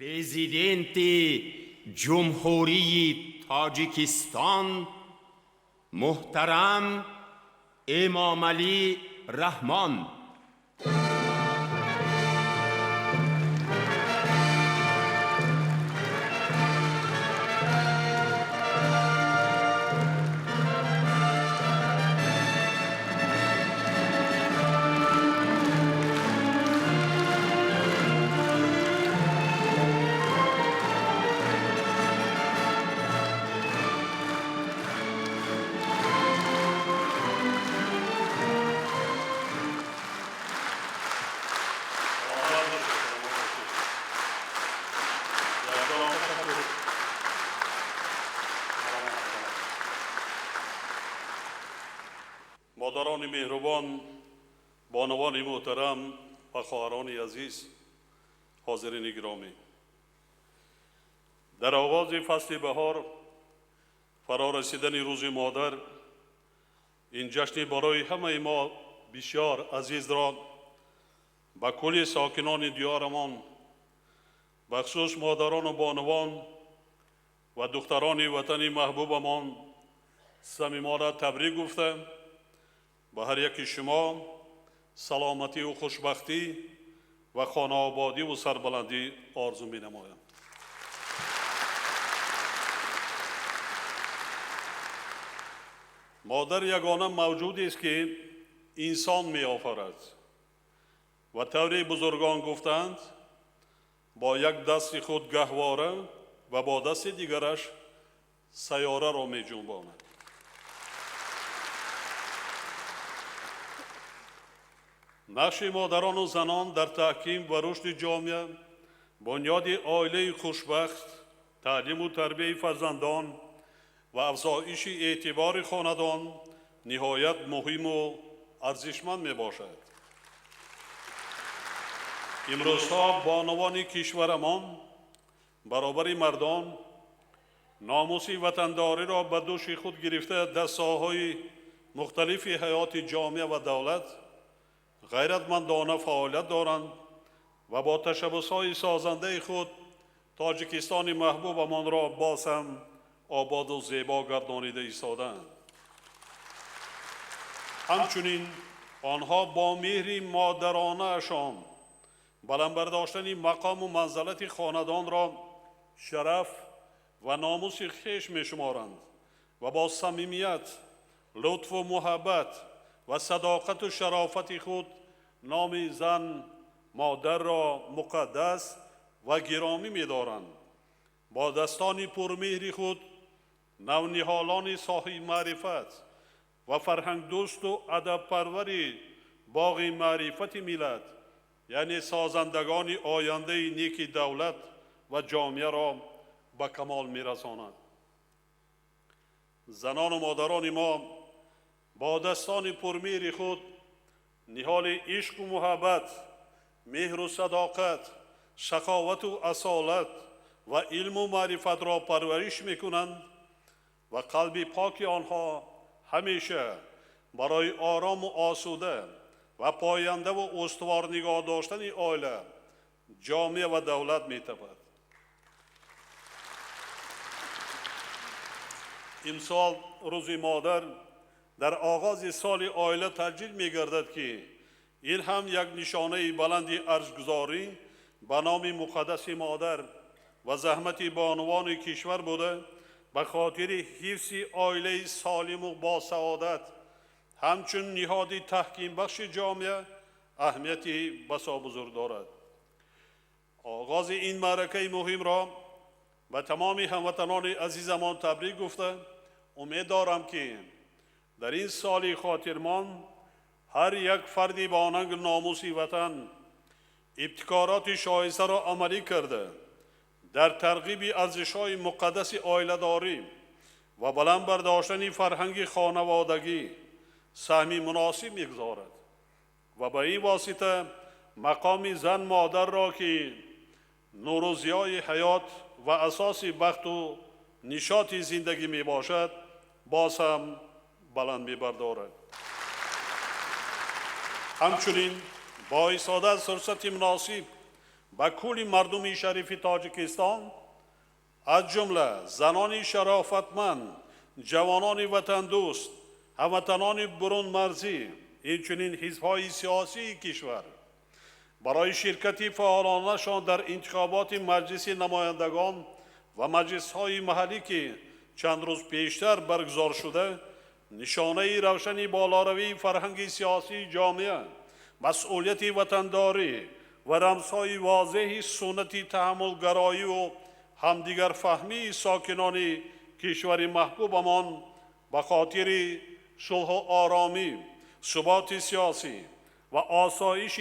پرزیدنت جمهوری تاجیکستان محترم امامعلی رحمان. مادران مهربان، بانوان محترم و خواهران عزیز، حاضرین گرامی، در آغاز فصل بهار، فرا رسیدن روز مادر، این جشن برای همه ما بسیار عزیز را به کل ساکنان دیارمان، بخصوص مادران و بانوان و دختران وطن محبوبمان صمیمانه تبریک گفته به هر یک شما سلامتی و خوشبختی و خانه آبادی و سربلندی آرزو می نمایم. مادر یگانه موجودی است که انسان می آفرد و طوری بزرگان گفتند با یک دست خود گهواره و با دست دیگرش سیاره را می جنباند. نقش مادران و زنان در تحکیم و رشد جامعه، بنیاد عائله خوشبخت، تعلیم و تربیت فرزندان و افزایش اعتبار خاندان نهایت مهم و ارزشمند می باشد. امروزها بانوان کشورمان برابر مردان ناموس وطنداری را به دوش خود گرفته در ساحه‌های مختلف حیات جامعه و دولت غیرتمندانه فعالیت دارند و با تشبس‌های سازنده خود تاجیکستان محبوبمان را باز هم آباد و زیبا گردانیده ایستادند. همچنین آنها با مهر مادرانه اشان بلند برداشتن مقام و منزلت خاندان را شرف و ناموس خویش می‌شمارند و با صمیمیت، لطف و محبت و صداقت و شرافت خود نام زن مادر را مقدس و گرامی می‌دارند. با دستان پرمهر خود نونهالان صاحب معرفت و فرهنگ دوست و ادب پروری باغ معرفت ملت، یعنی سازندگان آینده نیک دولت و جامعه را به کمال می‌رسانند. زنان و مادران ما با دستان پرمهر خود نهال عشق و محبت، مهر و صداقت، سخاوت و اصالت و علم و معرفت را پرورش می‌کنند و قلب پاک آنها همیشه برای آرام و آسوده و پاینده و استوار نگاه داشتن عائله، جامعه و دولت می‌تپد. امسال روز مادر در آغاز سال عائله تسجیل می‌گردد که این هم یک نشانه بلند ارزش‌گذاری به نام مقدس مادر و زحمت بانوان کشور بوده، به خاطر حفظ عائله سالم و با سعادت همچون نهاد تحکیم بخش جامعه اهمیتی بسا بزرگ دارد. آغاز این معرکه مهم را به تمام هموطنان عزیزمان تبریک گفته امید دارم که در این سال خاطرمان هر یک فردی با آهنگ ناموس وطن ابتکارات شایسته را عملی کرده در ترغیب ارزش‌های مقدس عائله‌داری و بلند برداشتن فرهنگ خانوادگی سهمی مناسب می‌گذارد و به این واسطه مقام زن مادر را که نور و ضیای حیات و اساس بخت و نشاط زندگی می باشد باز هم بلند می بردارد. همچنین با ایستادن فرصت مناسب به کل مردم شریف تاجیکستان از جمله زنان شرافتمند، جوانان وطن دوست، هموطنان برون مرزی، اینچنین حزب‌های سیاسی کشور برای شرکت فعالانشان در انتخابات مجلس نمایندگان و مجلس‌های محلی که چند روز پیشتر برگزار شده، نشانه روشنی بالاروی فرهنگ سیاسی جامعه، مسئولیت وطنداری و رمزهای واضح سنت تحملگرایی و همدیگر فهمی ساکنان کشور محبوبمان به خاطر صلح و آرامی، ثبات سیاسی و آسایش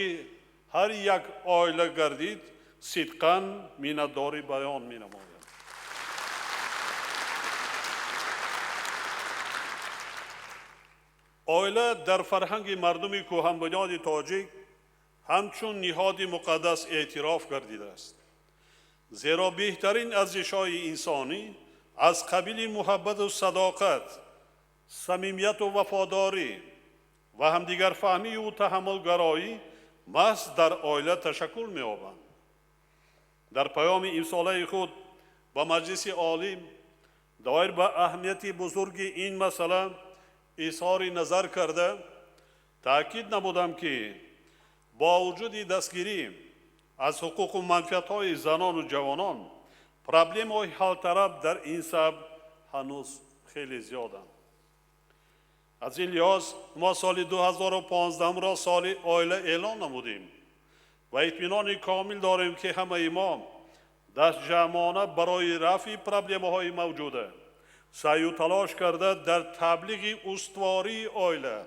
هر یک عائله گردید، صدقاً منتداری بیان می نماید. عائله در فرهنگ مردم کهن بنیاد تاجیک همچون نهاد مقدس اعتراف گردیده است. زیرا بهترین ارزش‌های انسانی از قبیل محبت و صداقت، صمیمیت و وفاداری و همدیگر فهمی و تحملگرایی محض در عائله تشکل می‌یابند. در پیام امساله خود به مجلس عالی دایر به اهمیت بزرگ این مسئله اظهار نظر کرده تأکید نمودم که با وجود دستگیری از حقوق و منفعت‌های زنان و جوانان، پرابلم‌های حل طلب در این سبب هنوز خیلی زیادند. از این لحاظ ما سال 2015 را سال عائله اعلان نمودیم و اطمینان کامل داریم که همه ما دست جمعانه برای رفع پرابلم‌های موجوده سعی و تلاش کرده در تبلیغ استواری عائله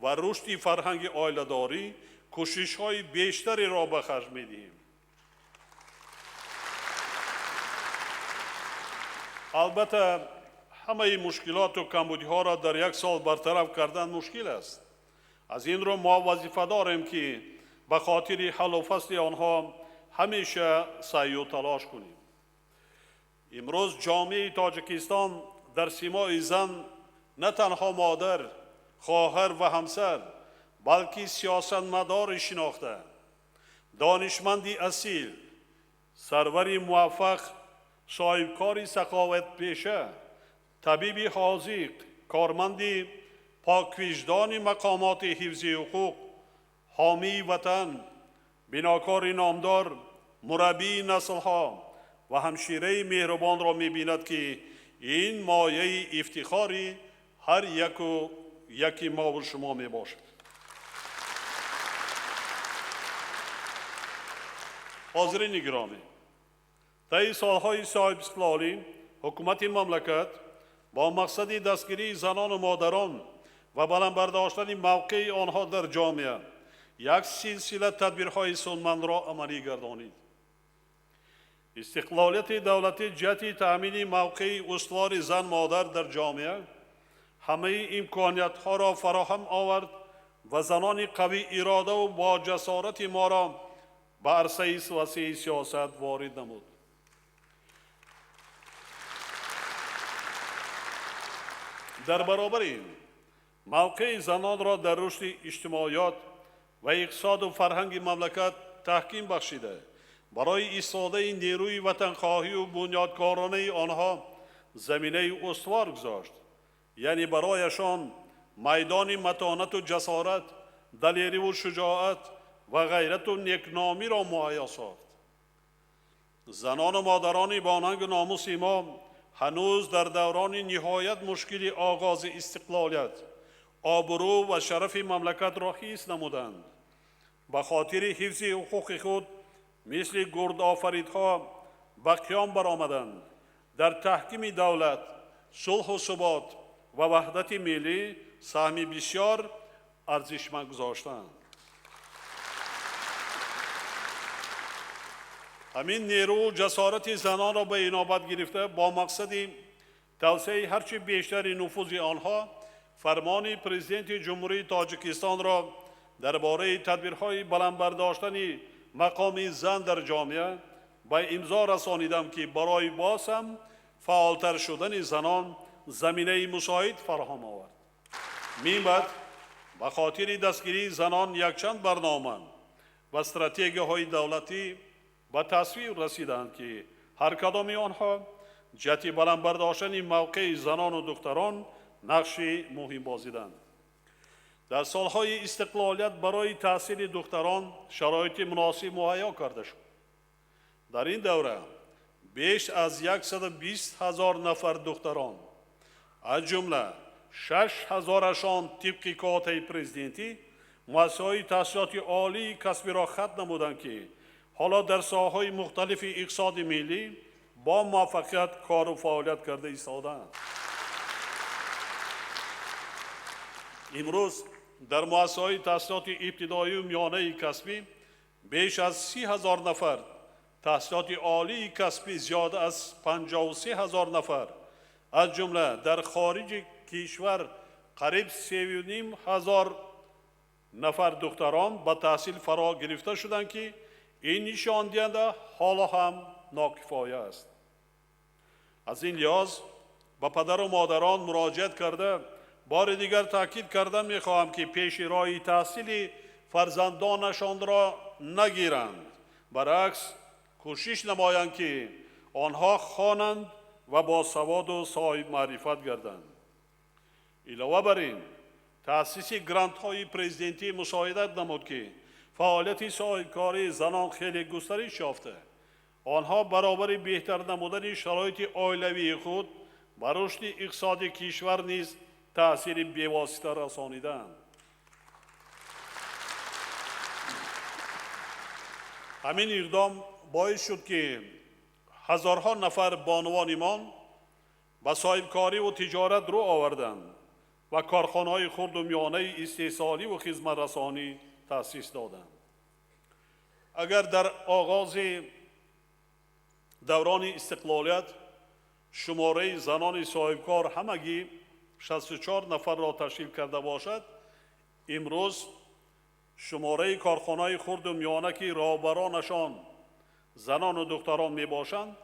و رشد فرهنگ عائله‌داری کوشش‌های بیشتری را به خرج می‌دهیم. البته همه مشکلات و کمبودی‌ها را در یک سال برطرف کردن مشکل است. از این رو ما وظیفه داریم که به خاطر حل و فصل آنها همیشه سعی و تلاش کنیم. امروز جامعه تاجیکستان در سیمای زن نه تنها مادر، خواهر و همسر، بلکه سیاستمدار شناخته، دانشمندی اصیل، سرور موفق، صاحبکاری سخاوت پیشه، طبیب حاذق، کارمندی پاکوجدان مقامات حفظی حقوق، حامی وطن، بناکار نامدار، مربی نسلها و همشیره مهربان را می‌بیند که این مایه افتخاری هر یکی ما و شما میباشد. حاضرین گرامی، طی سالهای صاحب استقلالی حکومت مملکت با مقصد دستگیری زنان و مادران و بلند برداشتن موقع آنها در جامعه یک سلسله تدبیرهای سودمند را عملی گردانید. استقلالیت دولتی جهت تأمین موقع استوار زن مادر در جامعه همه امکانیت‌ها را فراهم آورد و زنان قوی اراده و با جسارت ما را به عرصه وسیع سیاست وارد نمود. در برابر این موقع زنان را در رشد اجتماعیات و اقتصاد و فرهنگ مملکت تحکیم بخشیده برای استفاده نیروی وطنخواهی و بنیادکارانه آنها زمینه استوار گذاشت، یعنی برایشان میدان متانت و جسارت، دلیری و شجاعت و غیرت و نیکنامی را مهیا ساخت. زنان و مادران با ننگ و ناموس ما هنوز در دوران نهایت مشکل آغاز استقلالیت آبرو و شرف مملکت را حفظ نمودند. به خاطر حفظ حقوق خود مثل گرد آفریدها به قیام برآمدند. در تحکیم دولت، صلح و ثبات و وحدت ملی سهم بسیار ارزشمند گذاشتند. همین نیرو و جسارت زنان را به انابت گرفته با مقصد توسعه هرچه بیشتر نفوذ آنها فرمان پرزیدنت جمهوری تاجیکستان را درباره تدبیرهای بلند برداشتن مقام زن در جامعه به امضا رسانیدم که برای باز هم فعالتر شدن زنان زمینه مساعد فراهم آورد. من بعد به خاطر دستگیری زنان یکچند برنامه و استراتژی‌های دولتی به تصویر رسیدند که هر کدام آنها جهت بلند برداشتن موقع زنان و دختران نقش مهم بازیدند. در سالهای استقلالیت برای تحصیل دختران شرایط مناسب مهیا کرده شد. در این دوره بیش از 120,000 نفر دختران از جمله 6,000شان طبق کارت پرزیدنتی مؤسسه‌های تحصیلات عالی کسبی را ختم نمودند که حالا در ساحه‌های مختلف اقتصاد ملی با موفقیت کار و فعالیت کرده ایستادند. امروز در مؤسسه‌های تحصیلات ابتدایی و میانه کسبی بیش از 30,000 نفر، تحصیلات عالی کسبی زیاده از 53,000 نفر، از جمله در خارج کشور قریب 3,500 نفر دختران به تحصیل فرا گرفته شدند که این نشان دهنده حالا هم ناکفایه است. از این لحاظ به پدر و مادران مراجعت کرده بار دیگر تاکید کرده میخواهم که پیش راه تحصیل فرزندانشان را نگیرند، برعکس کوشش نمایند که آنها خوانند و با سواد و صاحب معرفت گردند. علاوه بر این تأسیس گرانت های پرزیدنتی مشاهدت نمود که فعالیت صاحبکاری زنان خیلی گسترش یافته. آنها برابر بهتر نمودن شرایط عائلوی خود بر رشد اقتصاد کشور نیز تأثیر بی‌واسطه رسانیدند. همین اقدام باعث شد که هزارها نفر بانوانمان به صاحبکاری و تجارت رو آوردند و کارخانه‌های خرد و میانه استحصالی و خدمت رسانی تأسیس دادند. اگر در آغاز دوران استقلالیت شماره زنان صاحبکار همگی 64 نفر را تشکیل کرده باشد، امروز شماره کارخانه‌های خرد و میانه که راهبرانشان زنان و دختران می باشند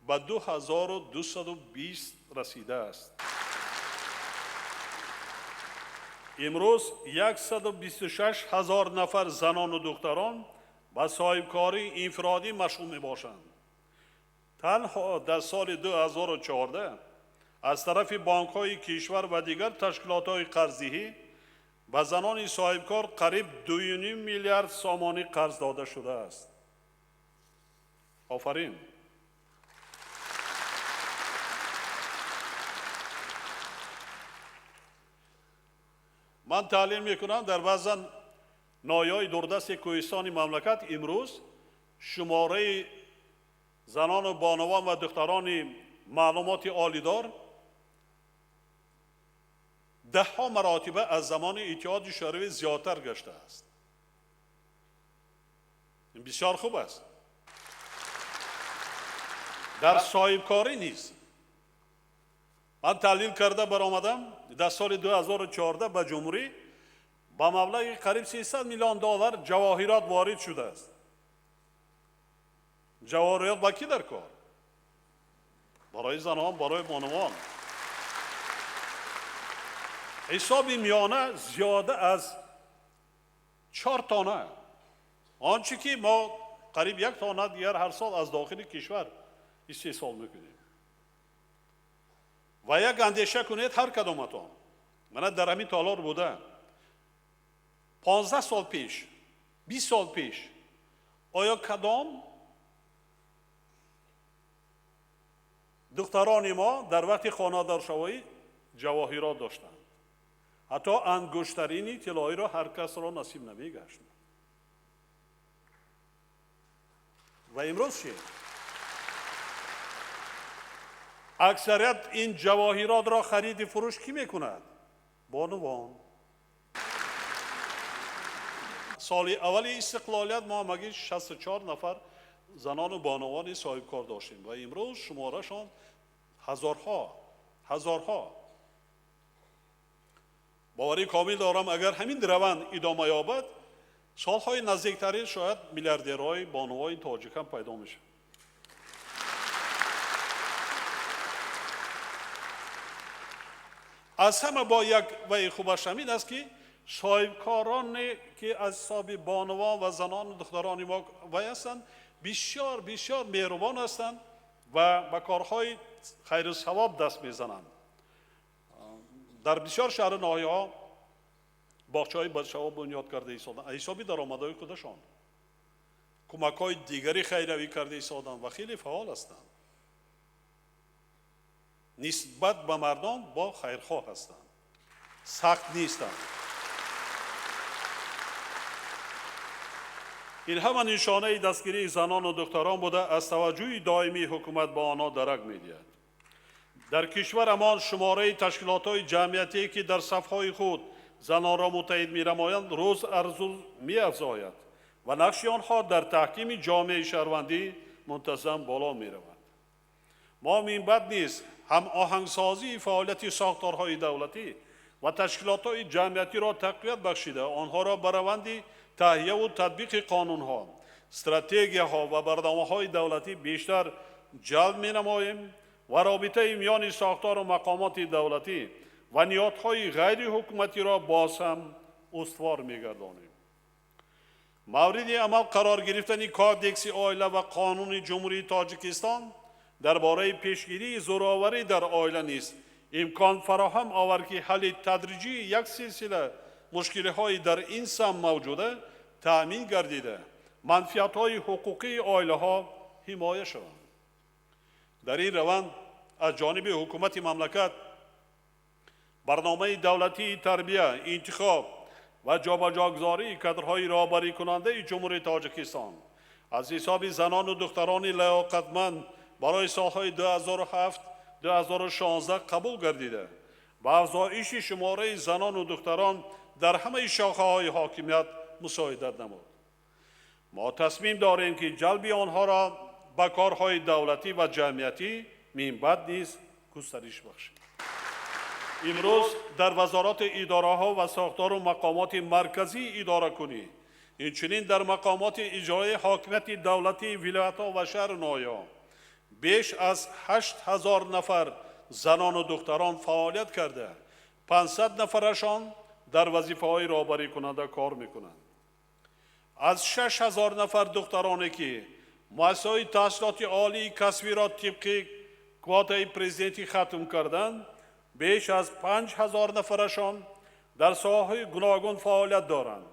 به 2220 رسیده است. امروز 126,000 نفر زنان و دختران به صاحبکاری انفرادی مشغول می باشند. تنها در سال 2014 از طرف بانک‌های کشور و دیگر تشکیلات‌های قرضه‌ای به زنان صاحبکار قریب 2.5 میلیارد سامانی قرض داده شده است. آفرین. من تعلیم میکنم در بعضن ناحیه‌های دوردست کوهستان مملکت امروز شماره زنان و بانوان و دختران معلومات عالیدار 10 مراتبه از زمان اتحاد شوروی زیادتر گشته است. این بسیار خوب است. در صاحبکاری نیست. من تحلیل کرده برآمدم در سال 2014 به جمهوری با مبلغ قریب 300 میلیون دلار جواهرات وارد شده است. جواهرات با کی در کار؟ برای زنان، برای بانوان. حساب میانه زیاده از 4 تانه. آنچه که ما قریب 1 تانه دیگر هر سال از داخل کشور استحصال میکنیم. و یک اندیشه کنید هر کدامتان. من در همین تالار بوده 15 سال پیش 20 سال پیش آیا کدام دختران ما در وقت خانه‌دارشویی جواهرات داشتند؟ حتی انگشترینی طلایی را هر کس را نصیب نمیگشت. و امروز چی؟ اکثریت این جواهرات را خرید فروش کی میکند؟ بانوان. سال اول استقلالیت ما مگه 64 نفر زنان و بانوان صاحب کار داشتیم و امروز شمارهشان هزارها. باوری کامل دارم اگر همین روند ادامه یابد سالهای نزدیکتری شاید میلیاردرهای بانوان تاجیک پیدا میشه. از همه با یک وی خوبش همین است که صاحبکاران که از حساب بانوان و زنان و دختران ما وی هستند بسیار بسیار مهربان هستند و به کارهای خیر و ثواب دست میزنند. در بسیار شهر ناحیه‌ها باغچه‌های بچه‌ها بنیاد کرده ایستادند، حسابی درآمدهای خودشان کمک‌های دیگری خیریه کرده ایستادند و خیلی فعال هستند. نسبت به مردم با خیرخواه هستند، سخت نیستند. این همه نشانه دستگیری زنان و دختران بوده از توجه دائمی حکومت با آنها درک می‌دهد. در کشورمان شماره تشکیلات‌های جمعیتی که در صف‌های خود زنان را متحد می‌نمایند روز روز می‌افزاید و نقش آنها در تحکیم جامعه شهروندی منتظم بالا می‌رود. ما این بد نیست هم آهنگسازی فعالیت ساختارهای دولتی و تشکیلات‌های جمعیتی را تقویت بخشیده آنها را به روند تهیه و تطبیق قانون‌ها، استراتژی‌ها و برنامه‌های دولتی بیشتر جلب می‌نماییم و رابطه میان ساختار و مقامات دولتی و نهادهای غیر حکومتی را باز هم استوار می‌گردانیم. مورد عمل قرار گرفتن کادکس عائله و قانون جمهوری تاجیکستان درباره پیشگیری زورآوری در عائله نیز امکان فراهم آورد که حل تدریجی یک سلسله مشکل‌های در این سمت موجوده تأمین گردیده منفعت‌های حقوقی عائله‌ها حمایه شوند. در این روند از جانب حکومت مملکت برنامه دولتی تربیه، انتخاب و جابجاگذاری کادرهای رهبری کننده جمهوری تاجیکستان از حساب زنان و دختران لیاقتمند برای سالهای 2007-2016 قبول گردیده و افزایش شماره زنان و دختران در همه شاخه‌های حاکمیت مساعدت نمود. ما تصمیم داریم که جلب آنها را به کارهای دولتی و جمعیتی منبع نیز گسترش بخشیم. امروز در وزارات اداره‌ها و ساختار و مقامات مرکزی اداره کنی، اینچنین در مقامات اجرایی حاکمیت دولتی ولایت‌ها و شهر ناحیه‌ها بیش از 8,000 نفر زنان و دختران فعالیت کرده 500 نفرشان در وظیفه‌های رهبری کننده کار می‌کنند. از 6,000 نفر دخترانی که مؤسسه‌های تحصیلات عالی کسبی را طبق کوتای پرزیدنتی ختم کردند بیش از 5,000 نفرشان در ساحه‌های گوناگون فعالیت دارند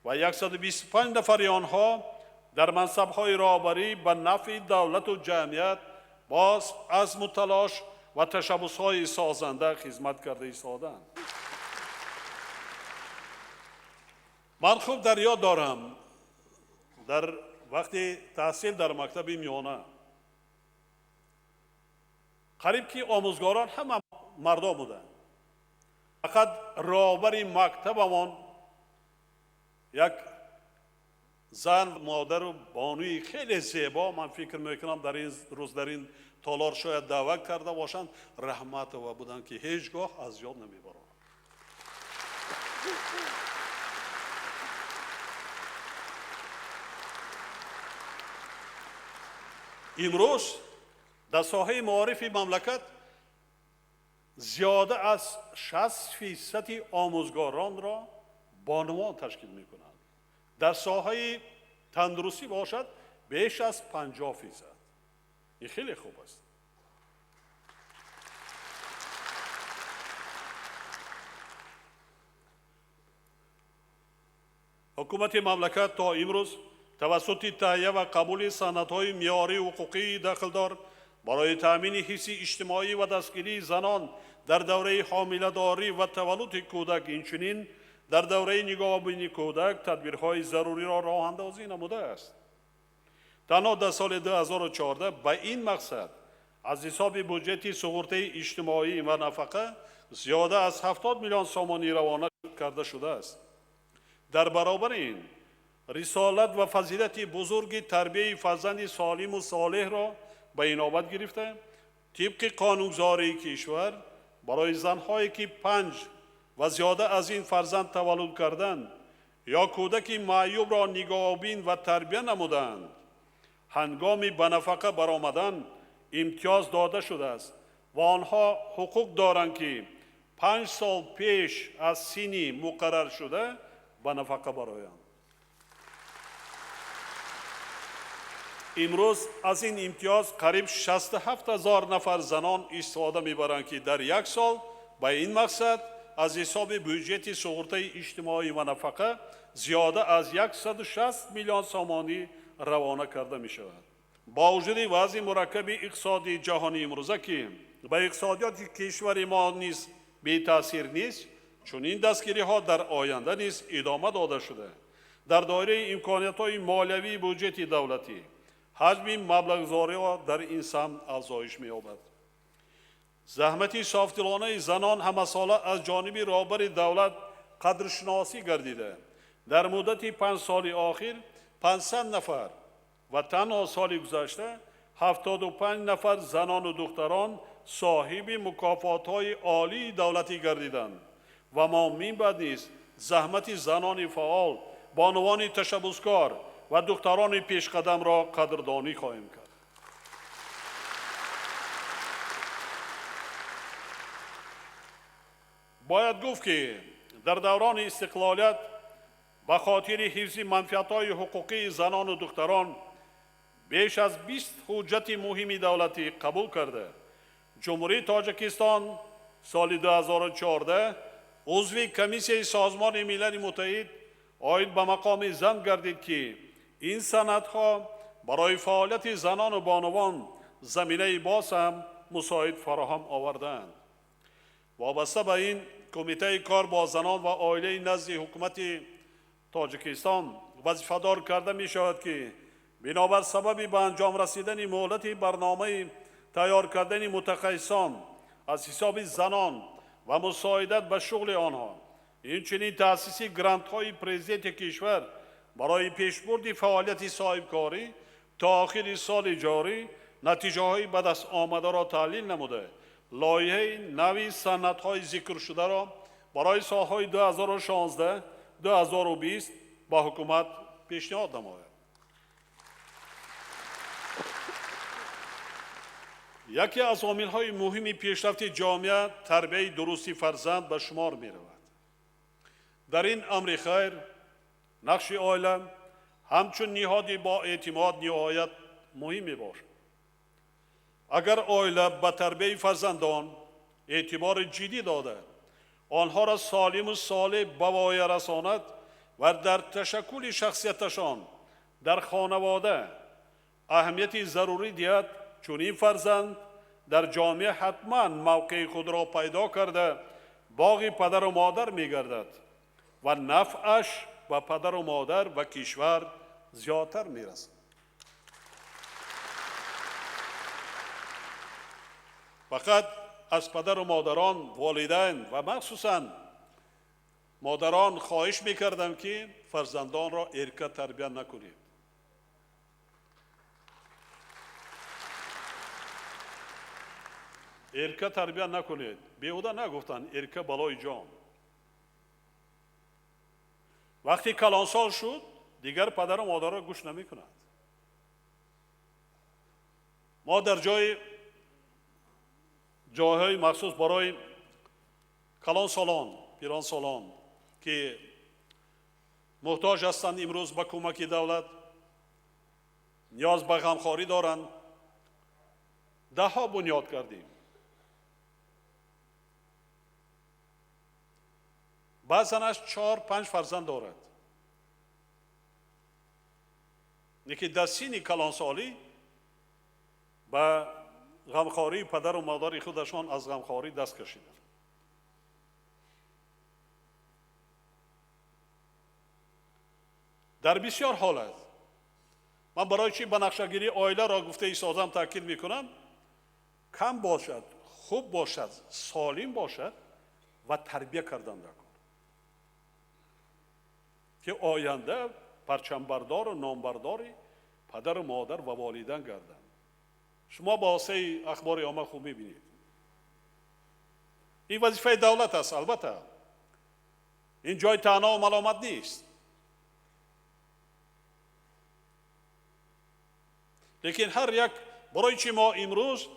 و 125 نفر آنها در منصب‌های رهبری به نفع دولت و جمعیت باز از تلاش و تشبس‌های سازنده خدمت کرده ایستادند. من خوب در یاد دارم در وقتی تحصیل در مکتب میانه قریب که آموزگاران همه مردم بودند. فقط رهبر مکتبمان یک زن مادر و بانوی خیلی زیبا، من فکر میکنم در این روز در این تالار شاید دعوت کرده باشند، رحمت و بودند که هیچگاه از یاد نمیبرند. امروز در ساحه معارف مملکت زیاده از 60% آموزگاران را بانوان تشکیل میکنند. در ساحه تندرستی باشد بیش از 50%. این خیلی خوب است. حکومت مملکت تا امروز توسط تهیه و قبول سندهای معیاری حقوقی داخلدار برای تأمین حفظ اجتماعی و دستگیری زنان در دوره حامله‌داری و تولد کودک، اینچنین در دوره نگاهبینی کودک تدبیرهای ضروری را راه اندازی نموده است. تنها در سال 2014 به این مقصد از حساب بودجه سقوطی اجتماعی و نفقه زیاده از 70 میلیون سامانی روانه کرده شده است. در برابر این رسالت و فضیلت بزرگ تربیت فرزند سالم و صالح را به اینابت گرفته طبق قانونگذاری کشور برای زنهایی که 5 و زیاده از این فرزند تولد کردند یا کودک معیوب را نگاهبین و تربیت نمودند هنگام به نفقه برآمدن امتیاز داده شده است و آنها حقوق دارند که 5 سال پیش از سنی مقرر شده به نفقه برآیند. امروز از این امتیاز قریب 67,000 نفر زنان استفاده میبرند که در یک سال به این مقصد از حساب بودجه سقوطی اجتماعی و نفقه زیاده از 160 میلیون سامانی روانه کرده می شود. با وجود وضع مرکب اقتصادی جهانی امروزه که به اقتصادیات کشور ما نیز بی تاثیر نیست، چون این دستگیری ها در آینده نیز ادامه داده شده. در دایره امکانیت های مالیوی بودجه دولتی حجم مبلغ‌گذاری ها در این سمت افزایش می‌یابد. زحمت صافدلانه زنان همه ساله از جانب رهبر دولت قدرشناسی گردیده. در مدت 5 سال آخر 500 نفر و تنها سال گذشته 75 نفر زنان و دختران صاحب مکافات‌های عالی دولتی گردیدند و ما می‌باید نیز زحمت زنان فعال، بانوان تشبثکار و دختران پیشقدم را قدردانی خواهیم کرد. باید گفت که در دوران استقلالیت به خاطر حفظ منفعت‌های حقوقی زنان و دختران بیش از 20 حجت مهم دولتی قبول کرده. جمهوری تاجیکستان سال 2014 عضو کمیسیون سازمان ملل متحد عاید به مقام زن گردید که این سندها برای فعالیت زنان و بانوان زمینه باز هم مساعد فراهم آوردند. وابسته به این کمیته کار با زنان و عائله نزد حکومت تاجیکستان وظیفه‌دار کرده می شود که بنابر سبب به انجام رسیدن مهلت برنامه تیار کردن متخصصان از حساب زنان و مساعدت به شغل آنها، اینچنین تأسیس گرانت های پرزیدنت کشور برای پیشبرد فعالیت صاحبکاری تا آخر سال جاری نتیجه های به دست آمده را تحلیل نموده لایحه نوی سند های ذکر شده را برای سالهای 2016 2020 با حکومت پیشنهاد نماید. یکی از عامل‌های مهم پیشرفت جامعه تربیت درستی فرزند به شمار می رود. در این امر خیر نقش عائله همچون نهادی با اعتماد نهایت مهم می باشد. اگر عائله به تربیت فرزندان اعتبار جدی داده آنها را سالم و صالح به وای رساند و در تشکل شخصیتشان در خانواده اهمیت ضروری دهد، چون این فرزند در جامعه حتما موقع خود را پیدا کرده باغ پدر و مادر می گردد و نفعش به پدر و مادر و کشور زیادتر می رسد. فقط از پدر و مادران، والدین و مخصوصاً مادران خواهش می کردم که فرزندان را ارکه تربیت نکنید. ارکه تربیت نکنید. بیهوده نگفتن ارکه بلای جان. وقتی کلانسال شد دیگر پدر و مادر را گوش نمی کند. ما در جاهای مخصوص برای کلانسالان، پیرانسالان که محتاج هستند امروز به کمک دولت، نیاز به غمخواری دارند، دهها بنیاد کردیم. بعضنش 4-5 فرزند دارد. یکی در سن کلانسالی به غمخواری پدر و مادر خودشان از غمخواری دست کشیدند. در بسیار حالت من برای چی به نقشه‌گیری عائله را گفته ای سازم تاکید میکنم، کم باشد، خوب باشد، سالم باشد و تربیه کردن را کن که آینده پرچمبردار و نامبرداری پدر و مادر و والدین گردند. شما با واسه اخبار عامه خوب میبینید. این وظیفه دولت است. البته این جای طعنه و ملامت نیست، لیکن هر یک برای چی ما امروز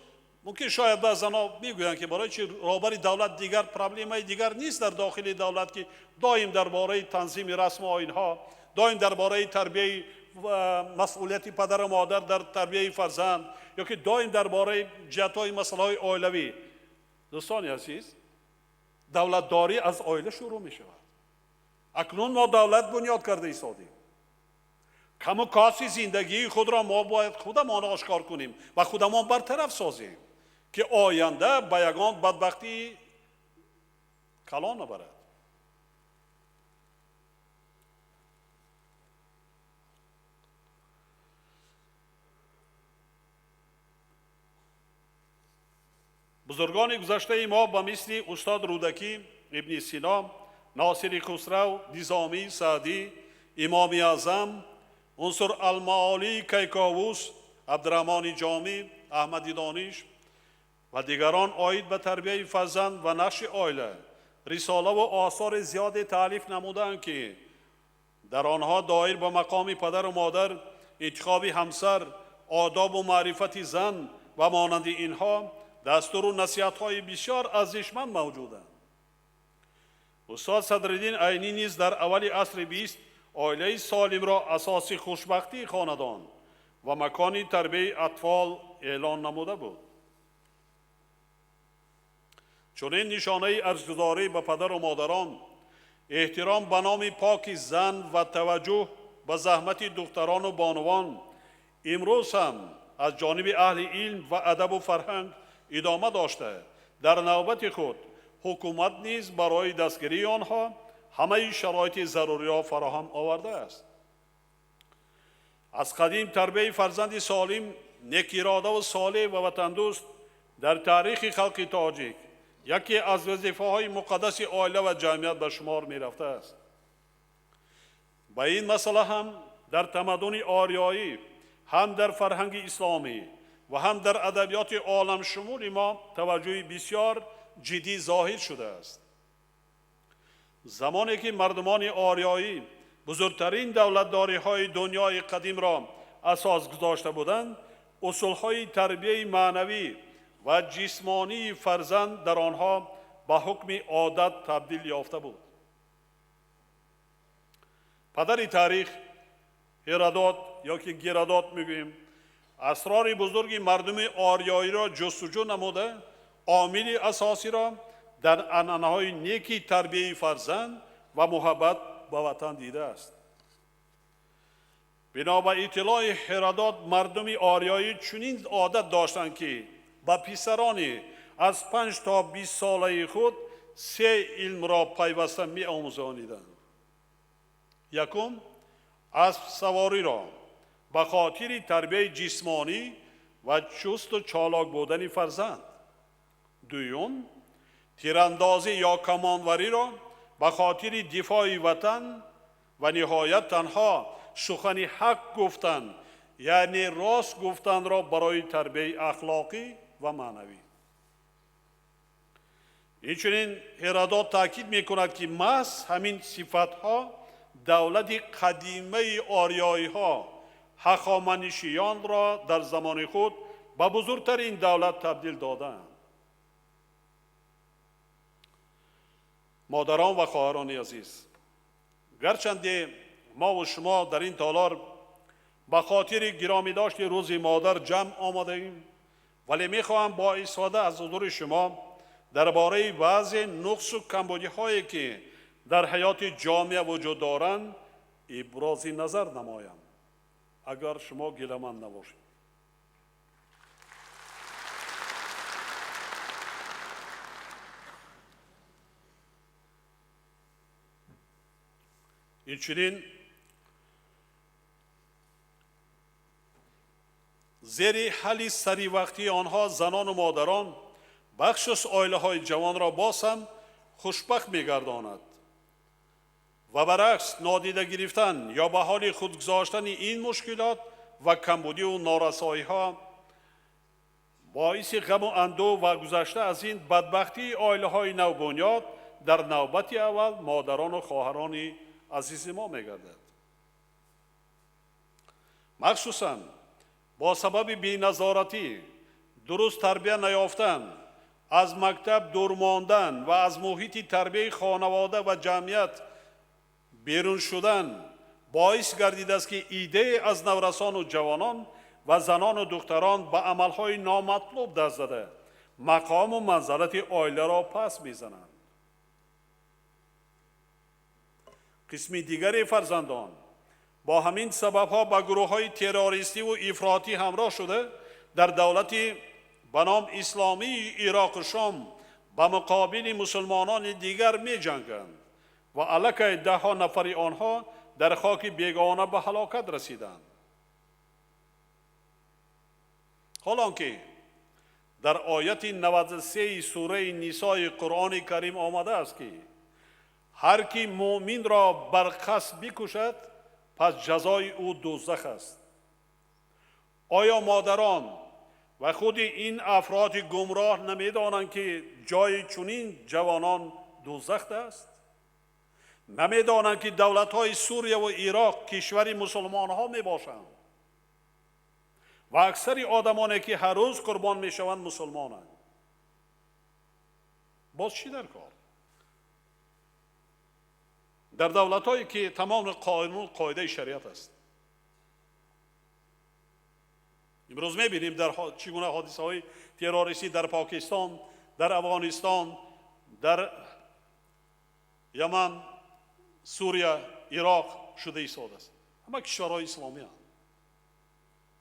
ممکن شاید بعضنا میگویند که برای چی رهبر دولت دیگر پرابلم دیگر نیست در داخل دولت که دائم درباره تنظیم رسم و آیین ها، دائم درباره تربیت مسئولیت پدر و مادر در تربیت فرزند یا که دائم درباره جهت‌های مسائل عائلوی. دوستان عزیز، دولتداری از عائله شروع می شود. اکنون ما دولت بنیاد کرده ایستادیم. کم و کاسی زندگی خود را ما باید خودمان آشکار کنیم و خودمان برطرف سازیم که آینده به یگان بدبختی کلان نبرد. بزرگان گذشته ما به مثل استاد رودکی، ابن سینا، ناصر خسرو، نظامی، سعدی، امام اعظم، عنصر المعالی کیکاووس، عبدالرحمن جامی، احمد دانش و دیگران آید به تربیت فرزند و نقش عائله رساله و آثار زیاد تالیف نمودند که در آنها دایر به مقام پدر و مادر، انتخاب همسر، آداب و معرفت زن و مانند اینها دستور و نصیحت‌های بسیار ارزشمند موجودند. استاد صدرالدین عینی نیز در اول عصر 20 عائله سالم را اساس خوشبختی خاندان و مکان تربیت اطفال اعلان نموده بود. چنین نشانه ارزگذاری به پدر و مادران، احترام به نام پاک زن و توجه به زحمت دختران و بانوان امروز هم از جانب اهل علم و ادب و فرهنگ ادامه داشته. در نوبت خود حکومت نیز برای دستگیری آنها همه شرایط ضروری را فراهم آورده است. از قدیم تربیت فرزند سالم، نیک اراده و صالح و وطن دوست در تاریخ خلق تاجیک یکی از وظیفه‌های مقدس عائله و جمعیت به شمار می رفته است. به این مسئله هم در تمدن آریایی، هم در فرهنگ اسلامی و هم در ادبیات عالم شمول ما توجه بسیار جدی ظاهر شده است. زمانی که مردمان آریایی بزرگترین دولتداری‌های دنیای قدیم را اساس گذاشته بودند، اصولهای تربیت معنوی و جسمانی فرزند در آنها به حکم عادت تبدیل یافته بود. پدر تاریخ هرودوت یا که گرودوت میگوییم، اسرار بزرگ مردم آریایی را جستجو نموده، عامل اساسی را در عنعنه‌های نیکی تربیت فرزند و محبت به وطن دیده است. بنا به اطلاع هرودوت، مردم آریایی چنین عادت داشتند که به پسران از 5 تا 20 ساله خود 3 علم را پیوسته می آموزانیدند. یکم، اسب سواری را به خاطر تربیت جسمانی و چست و چالاک بودن فرزند. دوم، تیراندازی یا کمانوری را به خاطر دفاع وطن و نهایت تنها سخن حق گفتن یعنی راست گفتن را برای تربیت اخلاقی و معنوی. اینچنین هرودوت تاکید می‌کند که محض همین صفت‌ها دولت قدیمه آریایی‌ها هخامنشیان را در زمان خود به بزرگترین دولت تبدیل دادند. مادران و خواهران عزیز، گرچند ما و شما در این تالار به خاطر گرامی داشت روز مادر جمع آمده ایم، ولی میخواهم با استفاده از حضور شما درباره وضع نقص و کمبودی هایی که در حیات جامعه وجود دارند ابراز نظر نمایم، اگر شما گیله‌مند نباشید. اینچنین زیر حل سری وقتی آنها زنان و مادران بخش از عائله های جوان را باز هم خوشبخت می‌گرداند و برعکس نادیده گرفتن یا به حال خود گذاشتن این مشکلات و کمبودی و نارسایی ها باعث غم و اندوه و گذشته از این بدبختی عائله های نوبنیاد در نوبت اول مادران و خواهران عزیز ما می‌گردد. مخصوصاً با سبب بی‌نظارتی، درست تربیت نیافتن، از مکتب دور ماندن و از محیط تربیت خانواده و جمعیت بیرون شدن باعث گردیده است که ایده از نورسان و جوانان و زنان و دختران به عملهای نامطلوب دست زده مقام و منزلت عائله را پس میزنند. قسم دیگری فرزندان با همین سببها به گروه‌های تروریستی و افراطی همراه شده در دولتی به نام اسلامی عراق و شام به مقابل مسلمانان دیگر می جنگند و علیه 10 نفر آنها در خاک بیگانه به هلاکت رسیدند. حالانکه در آیت 93 سوره نساء قرآن کریم آمده است که هر کی مؤمن را بر قصد بکشد پس جزای او دوزخ است. آیا مادران و خود این افراد گمراه نمیدانند که جای چنین جوانان دوزخ است؟ نمیدانند که دولت‌های سوریه و عراق کشور مسلمان‌ها میباشند و اکثر آدمانی که هر روز قربان میشوند مسلمانند؟ باز چی در کار؟ در دولت‌هایی که تمام قانون قاعده شریعت است. امروز می‌بینیم در چگونه حادثه‌های تروریستی در پاکستان، در افغانستان، در یمن، سوریه، عراق شده ایستاده است. همه کشورهای اسلامی هستند.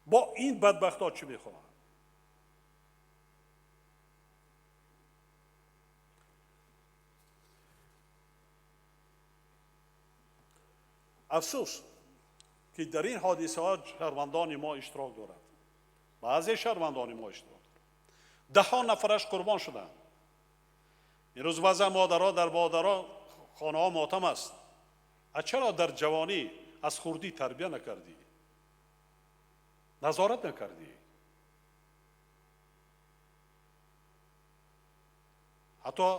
با این بدبخت‌ها چی می‌خواهند؟ افسوس که در این حادثه ها شهروندان ما اشتراک دارند. بعضی شهروندان ما اشتراک دارند. 10 نفرش قربان شدند. این روز بعضی مادرها در خانه ها ماتم است. چرا در جوانی از خردی تربیت نکردی؟ نظارت نکردی؟ حتی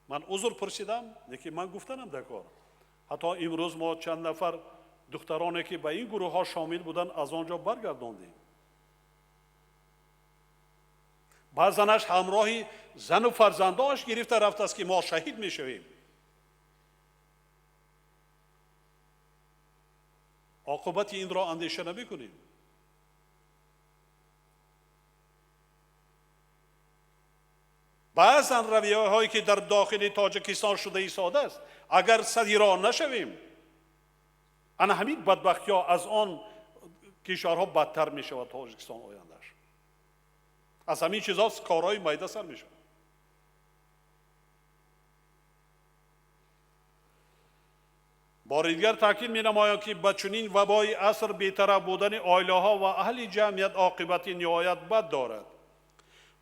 من عذر پرسیدم، لیکن من گفتنم در کار. حتی امروز ما چند نفر دخترانی که به این گروه ها شامل بودن از آنجا برگرداندیم. بعضنش همراهی زن و فرزندانش گرفته رفته است که ما شهید می شویم. عاقبت این را اندیشه نمی کنیم. بعضا رویه هایی که در داخل تاجیکستان شده ایستاده است، اگر صدیرا نشویم انا همین بدبختی ها از آن کشورها بدتر می شود. تاجیکستان آیندهش از همین چیزها کارهای میده سر می شود. بار دیگر تاکید می نمایم که با چنین وبای عصر بی‌طرف بودن عائله ها و اهل جمعیت عاقبت نهایت بد دارد.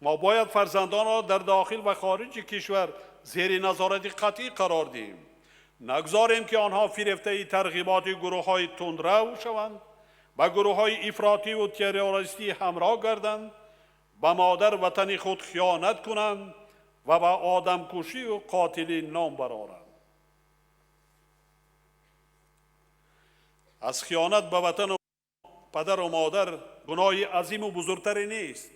ما باید فرزندان را در داخل و خارج کشور زیر نظارت قطعی قرار دهیم. نگذاریم که آنها فریفته ترغیبات گروه های تندرو شوند، با گروه های افراطی و تروریستی همراه گردند، به مادر وطن خود خیانت کنند و به آدم کشی و قاتلی نام برآورند. از خیانت به وطن و پدر و مادر گناه عظیم و بزرگتری نیست.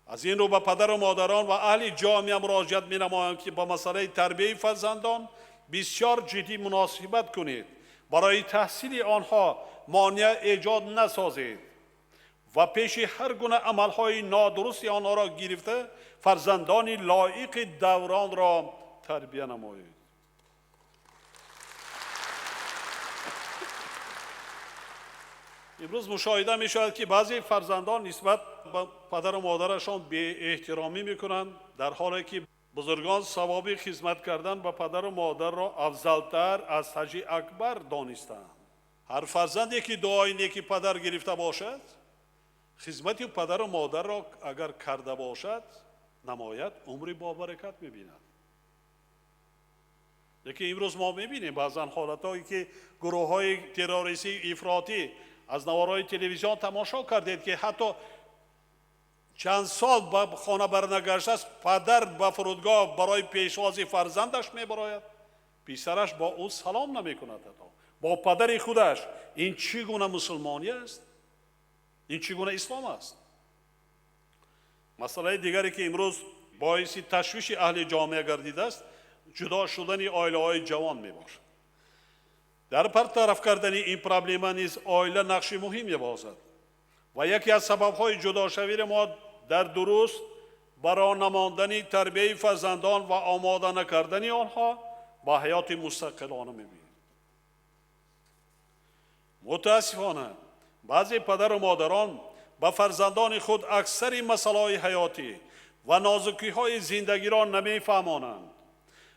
از این رو به پدر و مادران و اهل جامعه مراجعت می نمایم که با مسئله تربیت فرزندان بسیار جدی مناسبت کنید. برای تحصیل آنها مانع ایجاد نسازید و پیش هر گونه عملهای نادرست آنها را گرفته فرزندان لایق دوران را تربیت نمایید. امروز مشاهده می شود که بعضی فرزندان نسبت به پدر و مادرشان بی احترامی می کنند، در حالی که بزرگان ثواب خدمت کردن به پدر و مادر را افضلتر از حج اکبر دانستند. هر فرزندی که دعای نیکی پدر گرفته باشد، خدمت پدر و مادر را اگر کرده باشد نماید عمری با برکت می بیند. لیکن امروز ما می بینیم بعضا حالتهایی که گروه های تروریستی افراطی از نوارهای تلویزیون تماشا کردید که حتی چند سال به خانه برنگشته است، پدر به فرودگاه برای پیشواز فرزندش میبراید، پسرش با او سلام نمی کند، با پدر خودش. این چگونه مسلمانی است؟ این چگونه اسلام است؟ مسئله دیگری که امروز باعث تشویش اهل جامعه گردیده است، جدا شدن عائله های جوان می باشد. در برطرف کردن این پرابلم نیز عائله نقش مهمی بازد و یکی از سبب‌های جداشوی ما در درست برای نماندن تربیت فرزندان و آماده نکردن آنها با حیات مستقلانه می‌بینیم. متاسفانه بعضی پدر و مادران با فرزندان خود اکثر مسائل حیاتی و نازکی‌های زندگی را نمی‌فهمانند.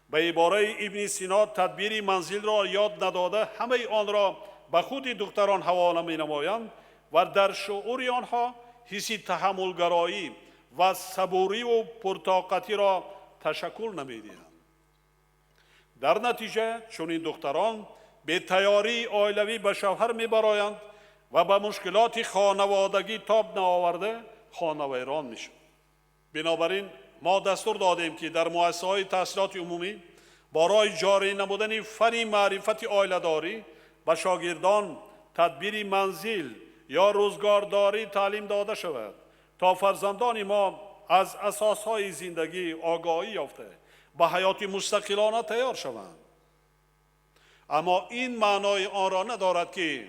به عباره ابن سینا تدبیر منزل را یاد نداده همه آن را به خود دختران حواله می‌نمایند و در شعور آنها حس تحملگرایی و صبوری و پرطاقتی را تشکل نمی‌دهند. در نتیجه چنین دختران به تیاری عائلوی به شوهر می‌برایند و به مشکلات خانوادگی تاب نآورده خانوادگران میشوند. بنابراین ما دستور دادیم که در مؤسسه‌های تحصیلات عمومی برای جاری نمودن فن معرفت عائله‌داری به شاگردان تدبیر منزل یا روزگارداری تعلیم داده شود تا فرزندان ما از اساسهای زندگی آگاهی یافته به حیات مستقلانه تیار شوند. اما این معنای آن را ندارد که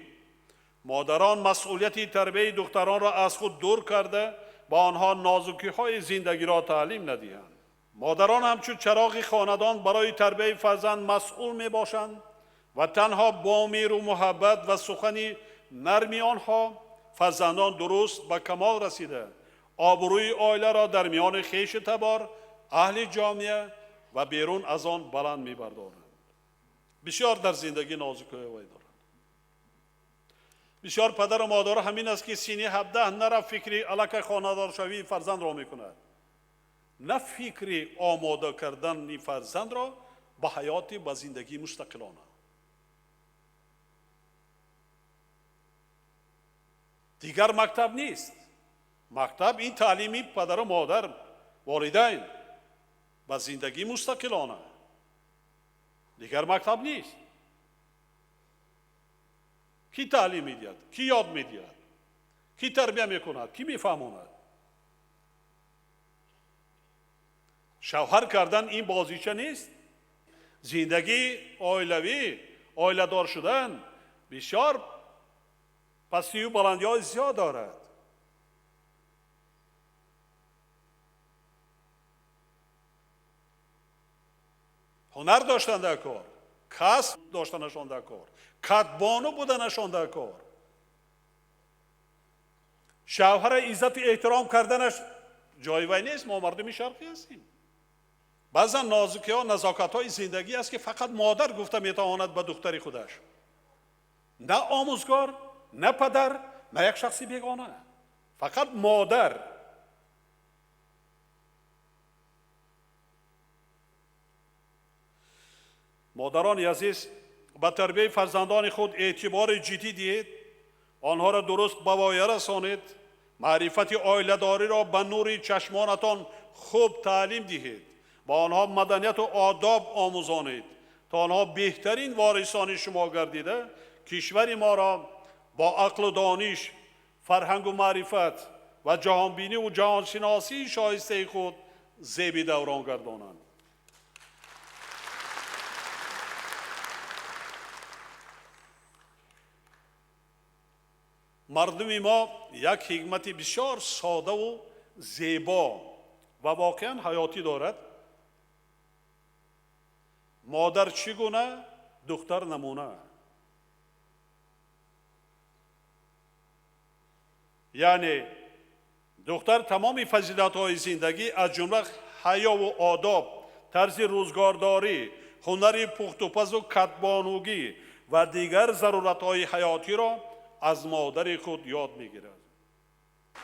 مادران مسئولیت تربیت دختران را از خود دور کرده با آنها نازکی‌های زندگی را تعلیم ندهند. مادران همچون چراغ خاندان برای تربیت فرزند مسئول می باشند و تنها با مهر و محبت و سخن نرمی آنها فرزندان درست به کمال رسیده آبروی عائله را در میان خویش تبار اهل جامعه و بیرون از آن بلند می‌بردارند. بسیار در زندگی نازکی‌های وی دارند. بسیار پدر و مادر همین است که سینی 17 نره فکری الک خانه‌دار شوی فرزند را می‌کند، نه فکری آماده کردن فرزند را به حیات و زندگی مستقلانه. دیگر مکتب نیست. مکتب این تعلیمی پدر و مادر والدین به زندگی مستقلانه. دیگر مکتب نیست. کی تعلیم میدهد؟ کی یاد میدهد؟ کی تربیت میکند؟ کی میفهماند؟ شوهر کردن این بازیچه نیست. زندگی عائلوی، عائله دار شدن بسیار پستی و بلندی های زیاد دارد. هنر داشتن در کار، کسب داشتنشان در کار، کدبانو بودنشان در کار. شوهر عزت احترام کردنش جای وی نیست. ما مردم شرقی هستیم. بعضا نازکی ها نزاکت های زندگی است که فقط مادر گفته میتواند به دختر خودش، نه آموزگار، نه پدر، نه یک شخصی بیگانه، فقط مادر. مادران عزیز به تربیت فرزندان خود اعتبار جدی دهید، آنها را درست به وایه رسانید، معرفت عائله داری را به نور چشمانتان خوب تعلیم دهید، با آنها مدنیت و آداب آموزانید تا آنها بهترین وارثان شما گردیده کشور ما را با عقل و دانش، فرهنگ و معرفت و جهانبینی و جهانشناسی شایسته خود زیب دوران گردانند. مردم ما یک حکمت بسیار ساده و زیبا و واقعا حیاتی دارد. مادر چگونه، دختر نمونه. یعنی دختر تمام فضیلت‌های زندگی از جمله حیا و آداب، طرز روزگارداری، هنر پخت و پز و کدبانوگی و دیگر ضرورت‌های حیاتی را از مادر خود یاد می‌گیرد.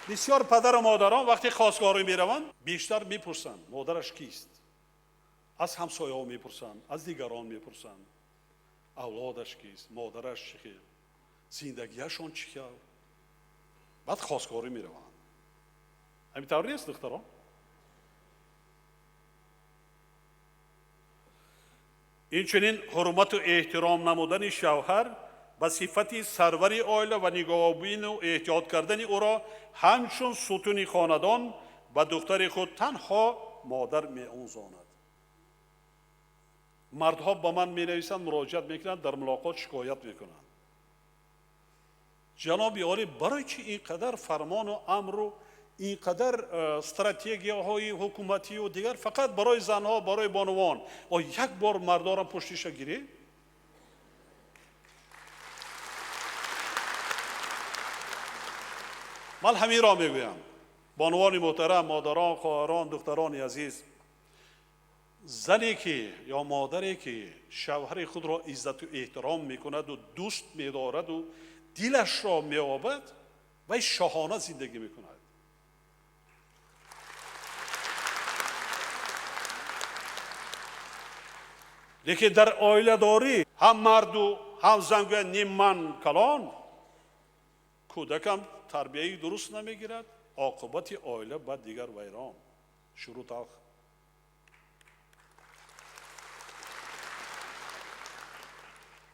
بسیار پدر و مادران وقتی خواستگاری می‌روند بیشتر می‌پرسند مادرش کیست؟ از همسایه‌ها می‌پرسند، از دیگران می‌پرسند اولادش کیست، مادرش چیه، زندگیشون چیه. بعد خواستگاری می‌روند. همینطور نیست دختران؟ این چنین حرمت و احترام نمودن شوهر به صفت سرور عائله و نگاهبین و احتیاط کردن او را همچون ستون خاندان به دختر خود تنها مادر می‌آموزاند. مردها با من می نویسند، مراجعت میکنند، در ملاقات شکایت میکنند. جناب عالی، برای چی اینقدر فرمان و امر و اینقدر استراتژی‌های حکومتی و دیگر فقط برای زنها، برای بانوان؟ و یک بار مردا را پشتش گیری؟ من همین را میگویم. بانوان محترم، مادران، خواهران، دختران عزیز، زنی که یا مادری که شوهر خود را عزت و احترام میکند و دوست میدارد و دلش را مییابد، و شاهانه زندگی میکند. لیکن در عائله داری هم مرد و هم زن گوید نیم من کلان، کودکم تربیه‌ای درست نمیگیرد، عاقبت عائله بعد دیگر ویران، شروع تلخ.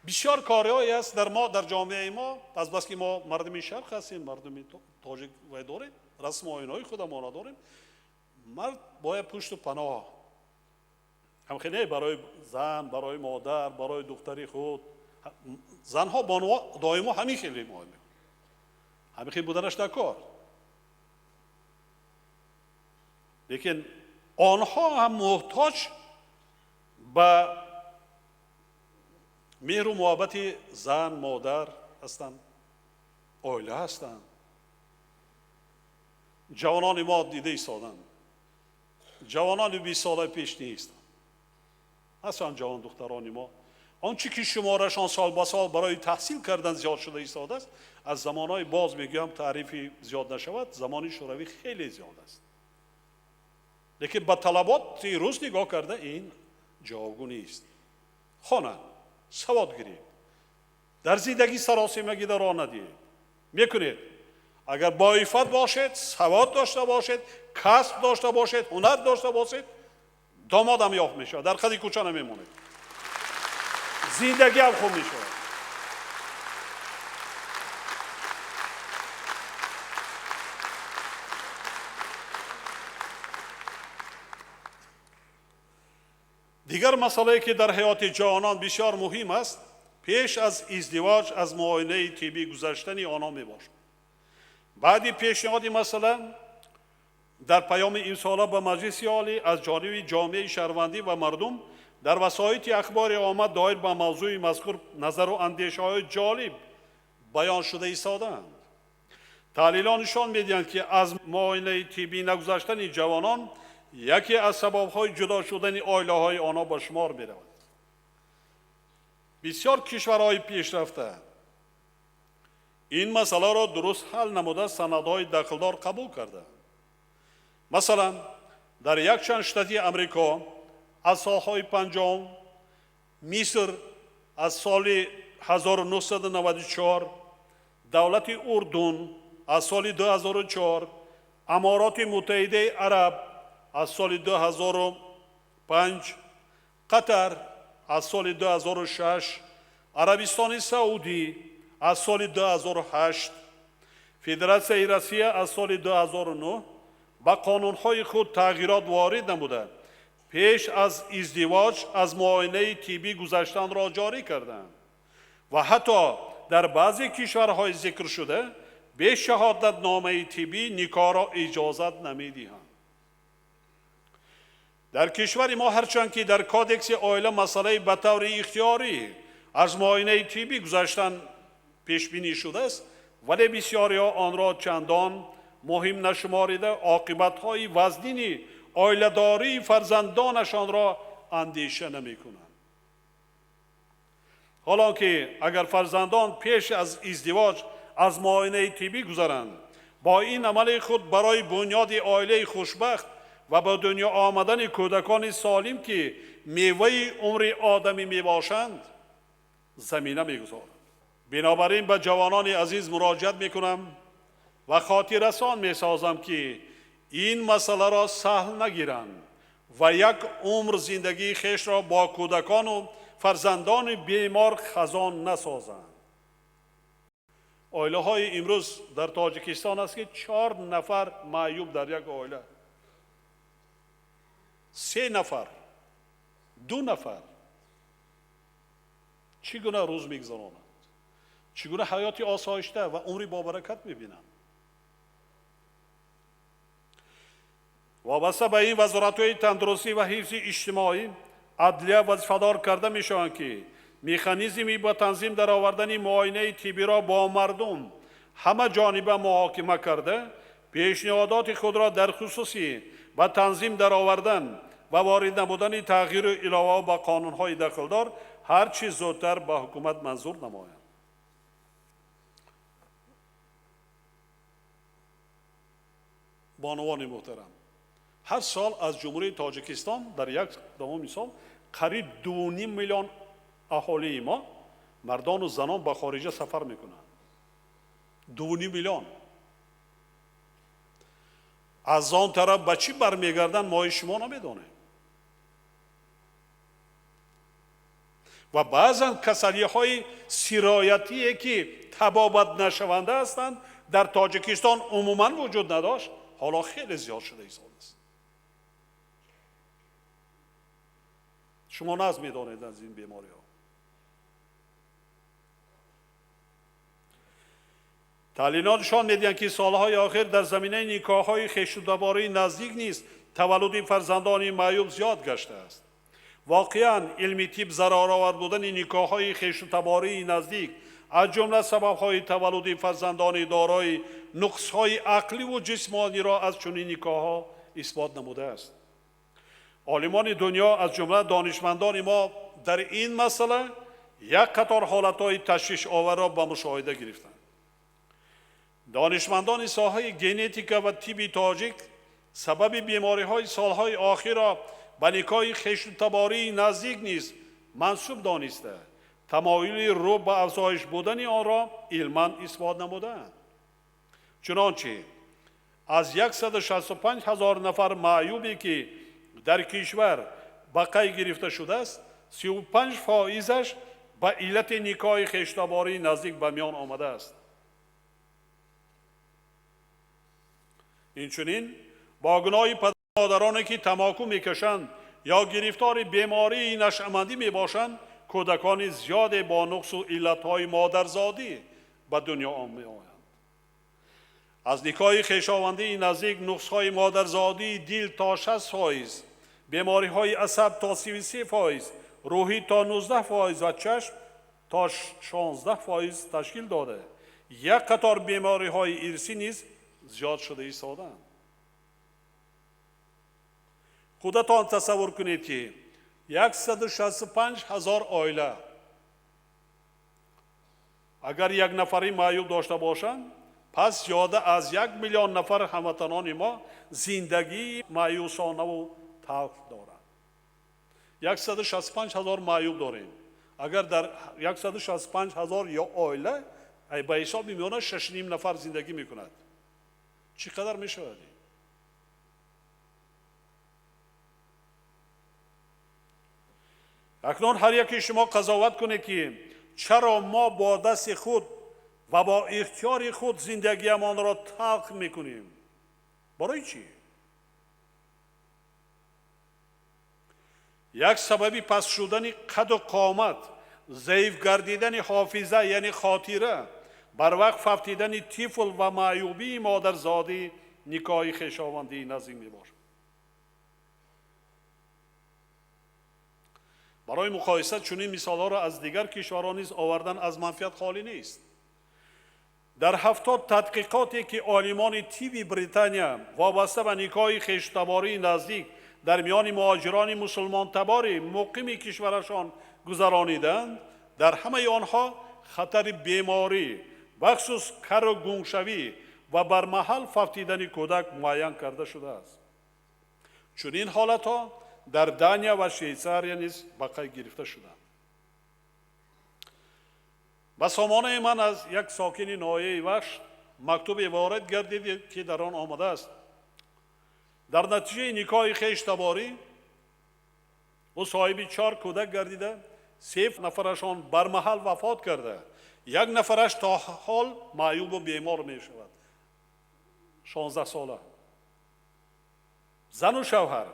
بسیار کارهایی است در جامعه ما، از بس که ما مردم شرق هستیم، مردم تاجیک و داریم، رسم و آیین‌های خودمان داریم. مرد باید پشت و پناه، همخیلی برای زن، برای مادر، برای دختری خود. زنها بانوها دائما همین خیلی مهمه، همین خیلی بودنش در کار. لیکن آنها هم محتاج به مهر و محبت زن، مادر هستند، عائله هستند. جوانان ما دیده ایستادند، جوانان 20 ساله پیش نیست، اصلا جوان دختران ما آنچه که شمارشان سال با سال برای تحصیل کردن زیاد شده ایستاده است، از زمانهای باز میگم تعریفی زیاد نشود، زمانی شوروی خیلی زیاد است. لیکن با طلبات روز نگاه کرده این جاوگونی است. خوانند، سواد گیرید، در زندگی سراسیمگی در راه ندهید، میکنید. اگر با عفت باشید، سواد داشته باشید، کسب داشته باشید، هنر داشته باشید، داماد هم یافت میشه، در خدی کوچه نمیمونید، زندگی هم خوب میشه. دیگر مسئله که در حیات جوانان بسیار مهم است، پیش از ازدواج از معاینه طبی گذشتن آنها میباشد. بعدی پیشنهاد مثلا در پیام این ساله به مجلس عالی از جانب جامعه شهروندی و مردم در وسایط اخبار آمد دایر به موضوع مذکور نظر و اندیشه‌های جالب بیان شده ایستادند. تحلیلان نشان می‌دهند که از معاینه طبی نگذشتن جوانان یکی از سبب‌های جدا شدن عائله‌های آنها به شمار می‌رود. بسیار کشورهای پیشرفته این مسئله را درست حل نموده سندهای دخلدار قبول کردند. مثلا در یک چند شتاتی امریکا از سالهای 50، مصر از سال 1994، دولت اردن از سال 2004، امارات متحده عرب از سال 2005، قطر از سال 2006، عربستان سعودی از سال 2008، فدراسیون روسیه از سال 2009 با قانونهای خود تغییرات وارد نموده پیش از ازدواج از معاینه طبی گذشتن را جاری کردند و حتی در بعضی کشورهای ذکر شده به شهادت نامه طبی نکاح را اجازت نمیدهند. در کشور ما هرچند که در کادکس عائله مسئله به طور اختیاری از معاینه طبی گذشتن پیش بینی شده است، ولی بسیاری آن را چندان مهم نشماریده عاقبت‌های وزنین عائله‌داری فرزندانشان را اندیشه نمی‌کنند. حالا که اگر فرزندان پیش از ازدواج از معاینه طبی گذرند، با این عمل خود برای بنیاد عائله خوشبخت و به دنیا آمدن کودکان سالم که میوه عمر آدمی میباشند زمینه میگذارند. بنابراین به جوانان عزیز مراجعت میکنم و خاطر رسان میسازم که این مسئله را سهل نگیرند و یک عمر زندگی خویش را با کودکان و فرزندان بیمار خزان نسازند. عائله های امروز در تاجیکستان است که 4 نفر معیوب در یک عائله، 3 نفر، 2 نفر چگونه روز میگذرانند، چگونه حیاتی آسایشته و عمری با برکت میبینند. وابسته به این وزارت‌های تندرستی و حفظ اجتماعی عدلیه وظیفه‌دار کرده میشوند که مکانیزمی با تنظیم در آوردن معاینه طبی را با مردم همه جانبه محاکمه کرده، پیشنهادات خود را در خصوصی و تنظیم در آوردن و وارد نمودن تغییر علاوه به قانون‌های داخلدار هر چه زودتر به حکومت منظور نمایند. بانوان محترم، هر سال از جمهوری تاجیکستان در یک دوم سال قریب 2.5 میلیون اهالی ما مردان و زنان به خارج سفر میکنند. 2.5 میلیون. از آن طرف به چی برمیگردن ما شما نمیدانیم. و بعضا کسری های سرایتی که تبابت نشونده هستند در تاجیکستان عموما وجود نداشت، حالا خیلی زیاد شده ایسان است. شما ناز میدانید از این بیماری ها. تحلیلاتشان میدهند که سالهای آخر در زمینه نکاح‌های خویشتواری نزدیک نیز تولد فرزندان معیوب زیاد گشته است. واقعاً علمی طب ضررآور بودن نکاح‌های خویشتواری نزدیک از جمله سبب‌های تولد فرزندان دارای نقص‌های عقلی و جسمانی را از چنین نکاح‌ها اثبات نموده است. عالمان دنیا از جمله دانشمندان ما در این مسئله یک قطار حالت‌های تشویش آور را به مشاهده گرفتند. دانشمندان ساحه ژنتیک و طب تاجیک سبب بیماری‌های سالهای آخر را به نکاح خویشتواری نزدیک نیز منسوب دانسته، تمایل رو به افزایش بودن آن را علما اثبات نمودند. چنانچه از 165,000 نفر معیوبی که در کشور به قید گرفته شده است، 35% به علت نکاح خویشتواری نزدیک به میان آمده است. اینچنین با گناه پدر مادرانی که تماکو میکشند یا گرفتار بیماری نشأمندی میباشند، کودکان زیاد با نقص و علتهای مادرزادی به دنیا میآیند. از نکاح خویشاوندی نزدیک نقصهای مادرزادی دل تا 60%، بیماری‌های عصب تا 33%، روحی تا 19% و چشم تا 16% تشکیل داده. یک قطار بیماری‌های ارثی نیز زیاد شده ایستادند. خودتان تصور کنید که 165,000 عائله اگر یک نفری معیوب داشته باشند، پس زیاده از 1 میلیون نفر هموطنان ما زندگی مایوسانه و تلخ دارند. 165,000 معیوب داریم. اگر در 165,000 یا عائله به حساب میمونه 6.5 نفر زندگی میکند، چقدر میشود؟ اکنون هر یکی شما قضاوت کنید که چرا ما با دست خود و با اختیار خود زندگیمان را تلخ میکنیم؟ برای چی؟ یک سببی پس شدن قد و قامت، ضعیف گردیدن حافظه یعنی خاطره، بر وقت فوتیدن طفل و معیوبی مادرزادی نکاح خویشاوندی نزدیک میباشد. برای مقایسه چنین مثال‌ها را از دیگر کشورها نیز آوردن از منفیت خالی نیست. در 70 تحقیقاتی که عالمان طب بریتانیا وابسته به نکاح خویشتواری نزدیک در میان مهاجران مسلمان تبار مقیم کشورشان گذرانیدند، در همه آنها خطر بیماری بخصوص کر و گمشوی و برمحل فوتیدن کودک معین کرده شده است. چنین حالتها در دانیا و شویساریا نیز به قید گرفته شدند. به سامانه من از یک ساکن ناحیه وحش مکتوبی وارد گردید که در آن آمده است: در نتیجه نکاح خویشتواری او صاحب 4 کودک گردیده، 3 نفرشان برمحل وفات کرده، 1 نفرش تا حال معیوب و بیمار می شود. 16 ساله. زن و شوهر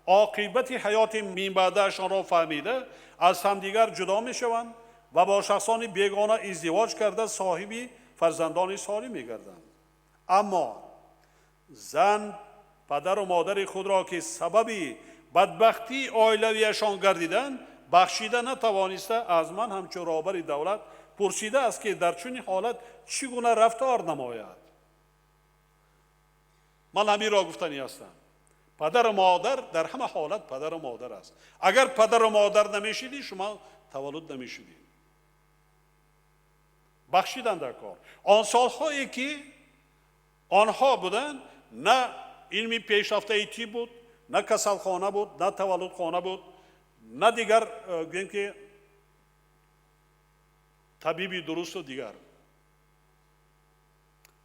عاقبت حیات من بعدشان را فهمیده از همدیگر جدا می شوند و با شخصان بیگانه ازدواج کرده صاحب فرزندان سالم می‌گردند. اما زن پدر و مادر خود را که سبب بدبختی عائلویشان گردیدند بخشیده نتوانسته از من همچون رهبر دولت پرسیده است که در چنین حالت چگونه رفتار نماید. من همین را گفتنی هستم. پدر و مادر در همه حالت پدر و مادر است. اگر پدر و مادر نمیشیدی شما تولد نمیشیدی. بخشیدن در کار. آن سالهایی که آنها بودن نه علمی پیشرفته طب بود، نه کسلخانه بود، نه تولد خانه بود، نه دیگر گوییم که طبیبی درست و دیگر.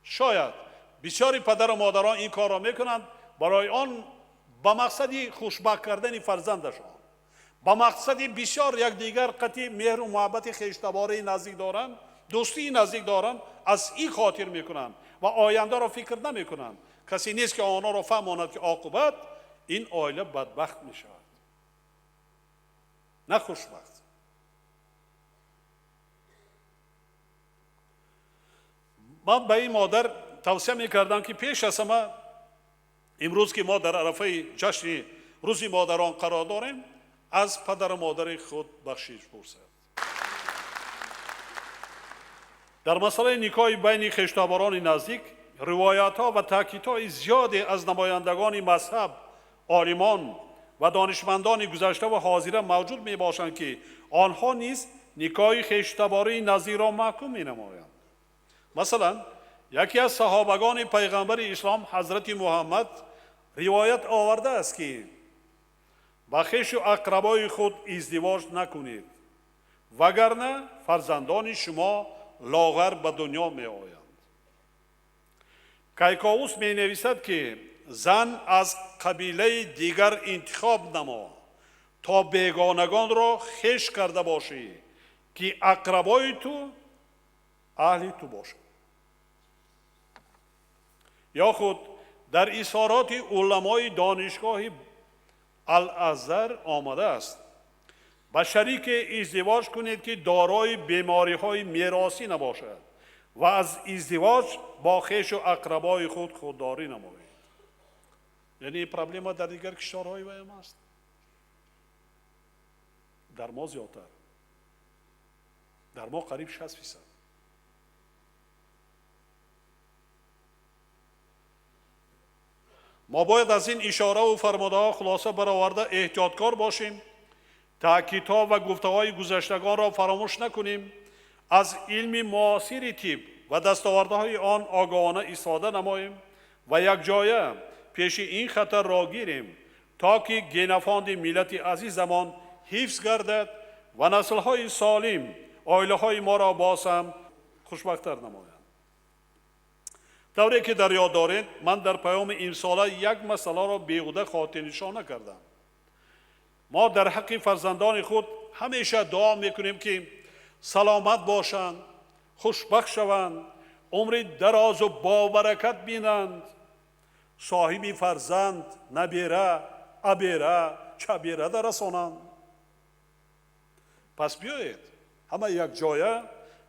شاید بسیاری پدر و مادران این کار را میکنند برای آن با مقصد خوشبخت کردن فرزندشان، با مقصد بسیار یک دیگر قطعی مهر و محبت خویشتباری نزدیک دارند، دوستی نزدیک دارند، از این خاطر میکنند و آینده را فکر نمیکنند. کسی نیست که آنها را فهماند که عاقبت این عائله بدبخت میشود، نه خوشبخت. من به این مادر توصیه میکردم که پیش از همه امروز که ما در عرفه جشن روز مادران قرار داریم از پدر و مادر خود بخشش پرسد. در مسئله نکاح بین خویشتباران نزدیک روایت ها و تاکید های زیادی از نمایندگان مذهب، عالمان و دانشمندان گذشته و حاضر موجود می باشند که آنها نیز نکاح خویشتباری نزدیک را محکوم می نمایند. مثلا یکی از صحابگان پیغمبر اسلام حضرت محمد روایت آورده است که با خویش و اقربای خود ازدواج نکنید وگرنه فرزندان شما لاغر به دنیا می آیند. کیکاووس می نویسد که زن از قبیله دیگر انتخاب نما تا بیگانگان را خویش کرده باشی که اقربای تو اهل تو باشد. یا خود در اظهارات علمای دانشگاه الازهر آمده است با شریک ازدواج کنید که دارای بیماری های میراثی نباشد و از ازدواج با خویش و اقربای خود خودداری نمایید. یعنی این پرابلم در دیگر کشورهای ویم است، در ما زیادتر، در ما قریب 60%. ما باید از این اشاره و فرموده ها خلاصه برآورده احتیاطکار باشیم، تاکیدها و گفته‌های گذشتگان را فراموش نکنیم، از علم معاصر طب و دستاوردهای آن آگاهانه استفاده نماییم و یک جایه پیش این خطر را گیریم تا که گینفاند ملت عزیزمان حفظ گردد و نسل‌های سالم عائله‌های ما را باز هم خوشبخت‌تر نمایند. طوری که در یاد دارید من در پیام این ساله یک مسئله را بیهوده خاطر نشان نکردم. ما در حق فرزندان خود همیشه دعا میکنیم که سلامت باشند، خوشبخت شوند، عمر دراز و با برکت بینند، صاحب فرزند نبیره، ابیره، چبیره درسانند. پس بیایید همه یک جایه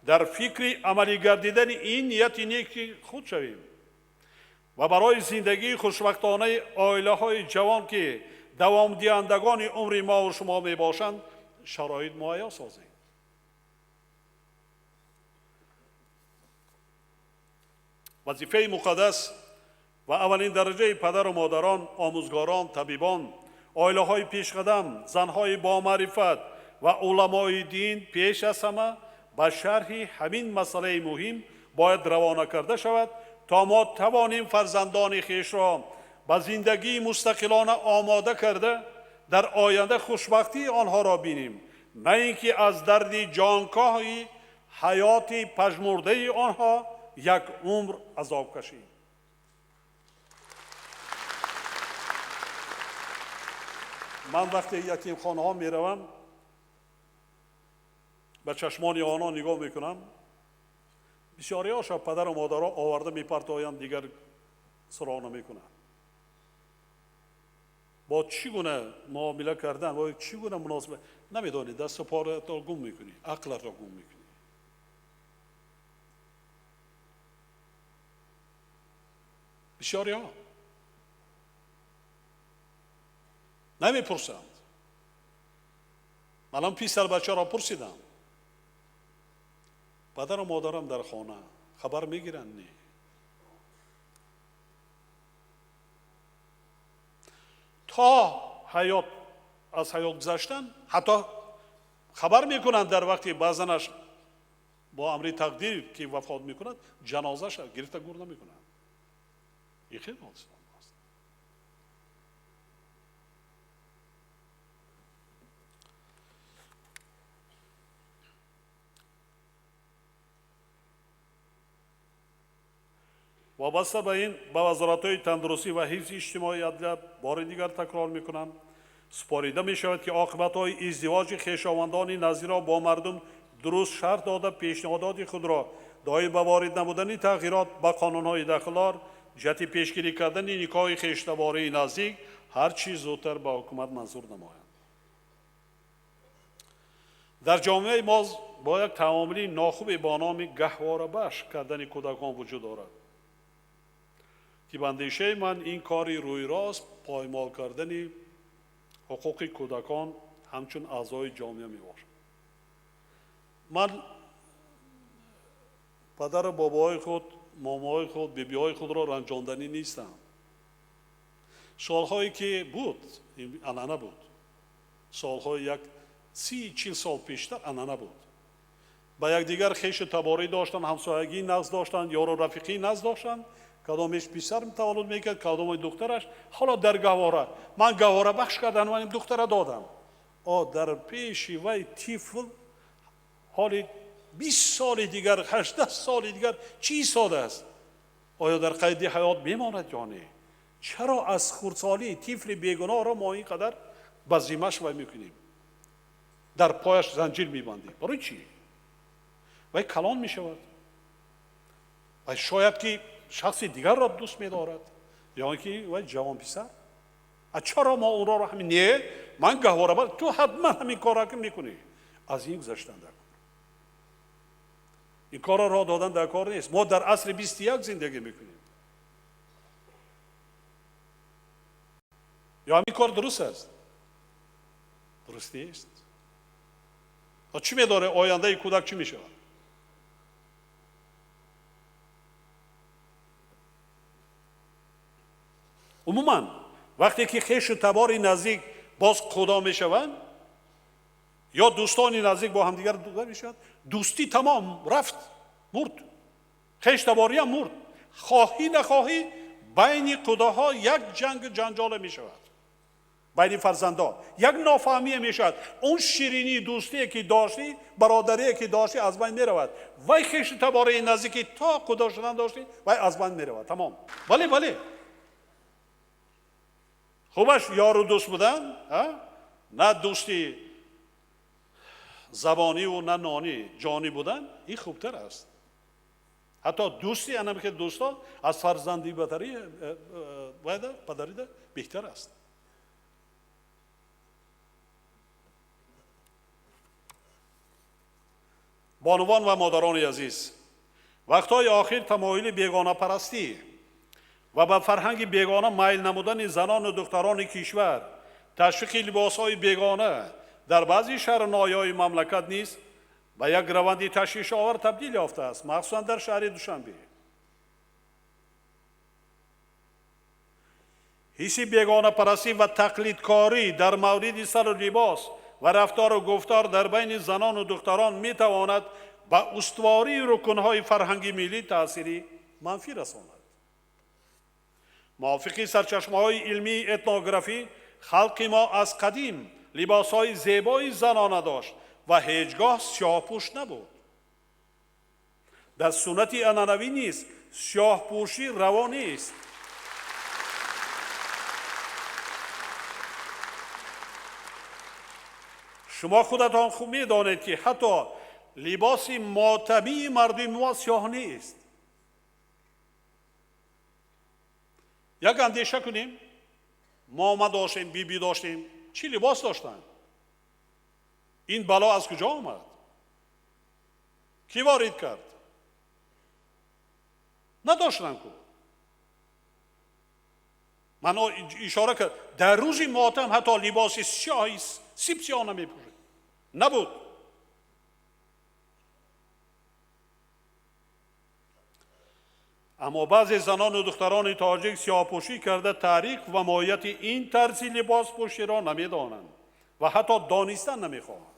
در فکر عملی گردیدن این نیت نیک خود شویم و برای زندگی خوشبختانه عائله های جوان که دوام دهندگان عمر ما و شما می باشند شرایط مهیا سازیم. وظیفه مقدس و اولین درجه پدر و مادران، آموزگاران، طبیبان، عائله های پیشقدم، زنهای با معرفت و علمای دین پیش از همه با شرح همین مسئله مهم باید روانه کرده شود تا ما توانیم فرزندان خویش را به زندگی مستقلانه آماده کرده در آینده خوشبختی آنها را بینیم، نه اینکه از درد جانکاه حیات پژمرده آنها یک عمر عذاب کشیم. من وقتی یتیم خانه ها می روم به چشمان آنها نگاه میکنم، بسیاری هاشا پدر و مادر ها آورده میپرتایند، دیگر سراغ نمیکنند. با چگونه معامله کردن، با چگونه مناسبت نمیدانی، دست و پا را گم میکنی، عقل را گم میکنی. بسیاری ها نمیپرسند. من پیسر بچه را پرسیدم، پدر و مادرم در خانه خبر میگیرن نه؟ تا حیات از حیات گذشتن حتی خبر میکنند در وقتی بعضنش با امر تقدیر که وفات میکند جنازه‌اش گرفته گور نمیکنند. این خیلی حادثه است. وابسته به این با وزارت‌های تندرستی و حفظ اجتماعی عدلیه بار دیگر تکرار میکنم، سپاریده می شود که عاقبت‌های ازدواج خویشاوندان نظیر را با مردم درست شرح داده پیشنهادات خود را دایر به وارد نمودن تغییرات به قانون‌های داخلار جهت پیشگیری کردن نکاح خویشتواری نزدیک هر چیز زودتر به حکومت منظور نمایند. در جامعه ما با یک تعاملی ناخوب با نام گهواره بخش کردن کودکان وجود دارد که به اندیشه من این کاری روی راست پایمال کردن حقوق کودکان همچون اعضای جامعه می باشد. من پدر و بابای خود، مامای خود، بیبیای خود را رنجاندنی نیستم. سالهایی که بود این انانه بود، سالهای یک 30-40 سال پیشتر انانه بود. با یک دیگر خویش تباری داشتن، همسایگی نزد داشتن، یار و رفیقی نزد داشتن. کدامش پسر تولد میکرد، کدام دخترش. حالا در گواره من گواره بخش کردم و این دختر دادم. در پیش وی طفل حالی 20 سال دیگر، 18 سال دیگر چی ساده است؟ آیا در قید حیات میماند یا نه؟ چرا از خردسالی طفل بیگناه را ما اینقدر بزیمش وی میکنیم؟ در پایش زنجیر میبندیم. برای چی؟ وی کلان میشود. و شاید که شخص دیگر را دوست می‌دارد یا اینکه وی جوان پسر. چرا ما اون را همین نه من گهواره بر تو حتما همین کار را که میکنی. از این گذشتن در این کار را دادن در کار نیست. ما در عصر 21 زندگی میکنیم. یا همین کار درست است؟ درست نیست. چی می‌داره آینده کودک چی میشه؟ عموما وقتی که خویش تبار نزدیک باز خدا میشوند یا دوستان نزدیک با همدیگر دوست میشوند، دوستی تمام رفت، مرد. خویش تباری هم مرد. خواهی نخواهی بین خداها یک جنگ جنجال میشود، بین فرزندان یک نافهمی میشود. اون شیرینی دوستی که داشتی، برادری که داشتی از بین میرود. وای خویش تباری نزدیکی تا خدا شدن داشتی وای از بین میرود. تمام. بله خوبش یار و دوست بودن، نه دوستی زبانی و نه نانی جانی بودن، این خوبتر است. حتی دوستی انم که دوستا از فرزندی بهتری پدری بهتر است. بانوان و مادران عزیز، وقتهای آخر تمایل بیگانه پرستی و به فرهنگ بیگانه میل نمودن زنان و دختران کشور، تشویق لباسهای بیگانه در بعضی شهرهای مملکت نیز به یک روند تشویش آور تبدیل یافته است، مخصوصا در شهر دوشنبه. حس بیگانه پرستی و تقلیدکاری در مورد سر و لباس و رفتار و گفتار در بین زنان و دختران می تواند به استواری رکنهای فرهنگی ملی تأثیری منفی رساند. موافقی سرچشمه‌های علمی اتنوگرافی، خلق ما از قدیم لباسهای زیبای زنانه داشت و هیچگاه سیاه‌پوش نبود. در سنت عنعنوی نیست سیاه‌پوشی روا نیست. شما خودتان خوب می‌دانید که حتی لباس ماتمی مردم ما سیاه نیست. یک اندیشه کنیم ما داشتیم، بی داشتیم، چی لباس داشتن؟ این بلا از کجا آمد؟ کی وارد کرد؟ نداشتن کو. من اشاره کرد در روز ماتم حتی لباس سیاهی سیب سیاه نمیپوشید، نبود. اما بعضی زنان و دختران تاجیک سیاه‌پوشی کرده تاریخ و ماهیت این طرز لباس پوشی را نمیدانند و حتی دانستن نمیخواهند.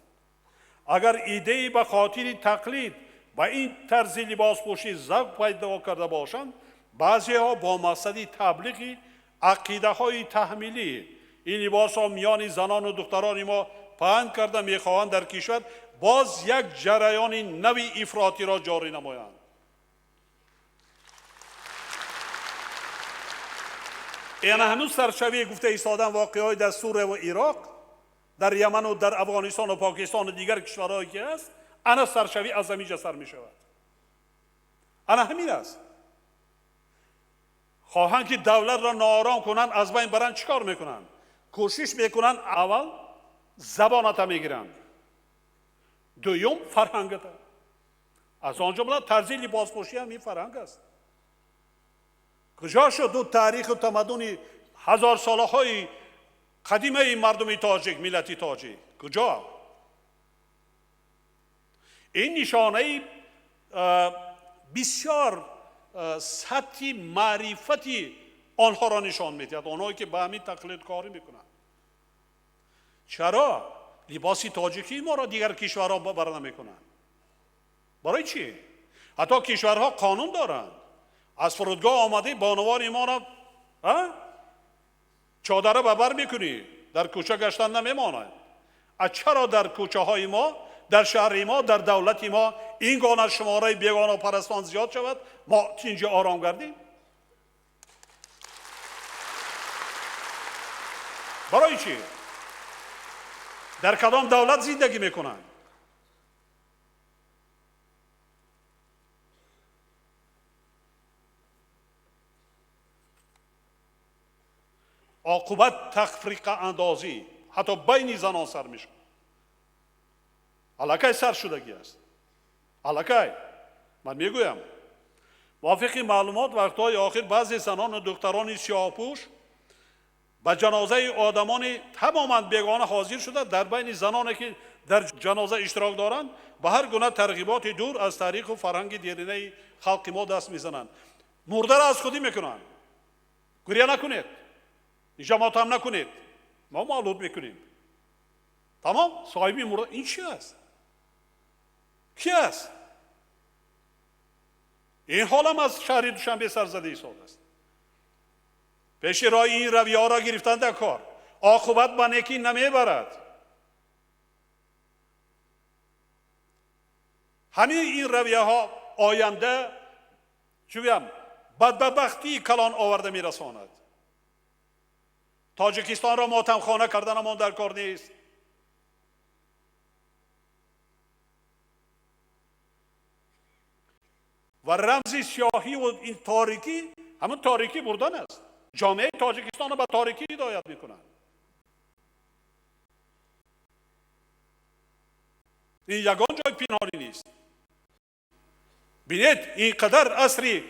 اگر ایده‌ای به خاطر تقلید با این طرز لباس پوشی ذوق پیدا کرده باشند، بعضی‌ها با مقصد تبلیغ عقیده‌های تحمیلی این لباس را میان زنان و دختران ما پهن کرده میخواهند در کشور باز یک جریان نوی افراطی را جاری نمایند. این هنوز سرشوی گفته ایستادن واقعهای در سوریه و عراق، در یمن و در افغانستان و پاکستان و دیگر کشورهایی که هست، انا سرشوی از همینجا سر می شود. انا همین است. خواهند که دولت را ناآرام کنند، از بین برند، چیکار میکنند؟ کوشش میکنند اول زبانت میگیرند، دوم فرهنگت. از آنجا بلند طرز لباس پوشی هم این فرهنگ است. کجا شد دو تاریخ و تمدن هزار ساله های قدیمه مردم تاجیک، ملت تاجیک؟ کجا؟ این نشانه بسیار سطحی معرفتی آنها را نشان میدهد، آنهایی که به همین تقلید کاری میکنند. چرا لباس تاجیکی ما را دیگر کشورها بر نمیکنند؟ برای چی؟ حتی کشورها قانون دارند. از فرودگاه آمده بانوان ما را چادره به بر میکنی، در کوچه گشتن نمیماند. چرا در کوچه های ما، در شهر ما، در دولت ما این گونه شماره بیگانه پرستان زیاد شود، ما اینجا آرام گردیم؟ برای چی؟ در کدام دولت زندگی میکنند؟ عاقبت تفریقه اندازی حتی بین زنان سر میشه. الکی سر شدگی است. الکی. من میگویم موافق معلومات وقتهای آخر بعضی زنان و دختران سیاه‌پوش به جنازه آدمان تماما بیگانه حاضر شده، در بین زنانی که در جنازه اشتراک دارند به هر گونه ترغیبات دور از تاریخ و فرهنگ دیرینه خلق ما دست میزنند. مرده را از خودی میکنند. گریه نکنید، اینجا ماتم نکنید، ما مولود میکنیم. تمام صاحبی مرده. این چی است؟ کی است؟ این حال هم از شهر دوشنبه سرزده ایستاده است. پیش راه این رویه ها را گرفتن در کار، عاقبت به نیکی نمیبرد. همین این رویه ها آینده چی بگم بدبختی کلان آورده میرساند. تاجیکستان را ماتم خانه کردن ما در کار نیست. و رمز سیاهی و این تاریکی همون تاریکی بردن است. جامعه تاجیکستان را به تاریکی هدایت میکنند. این یگان جای پنهانی نیست. بینید اینقدر عصری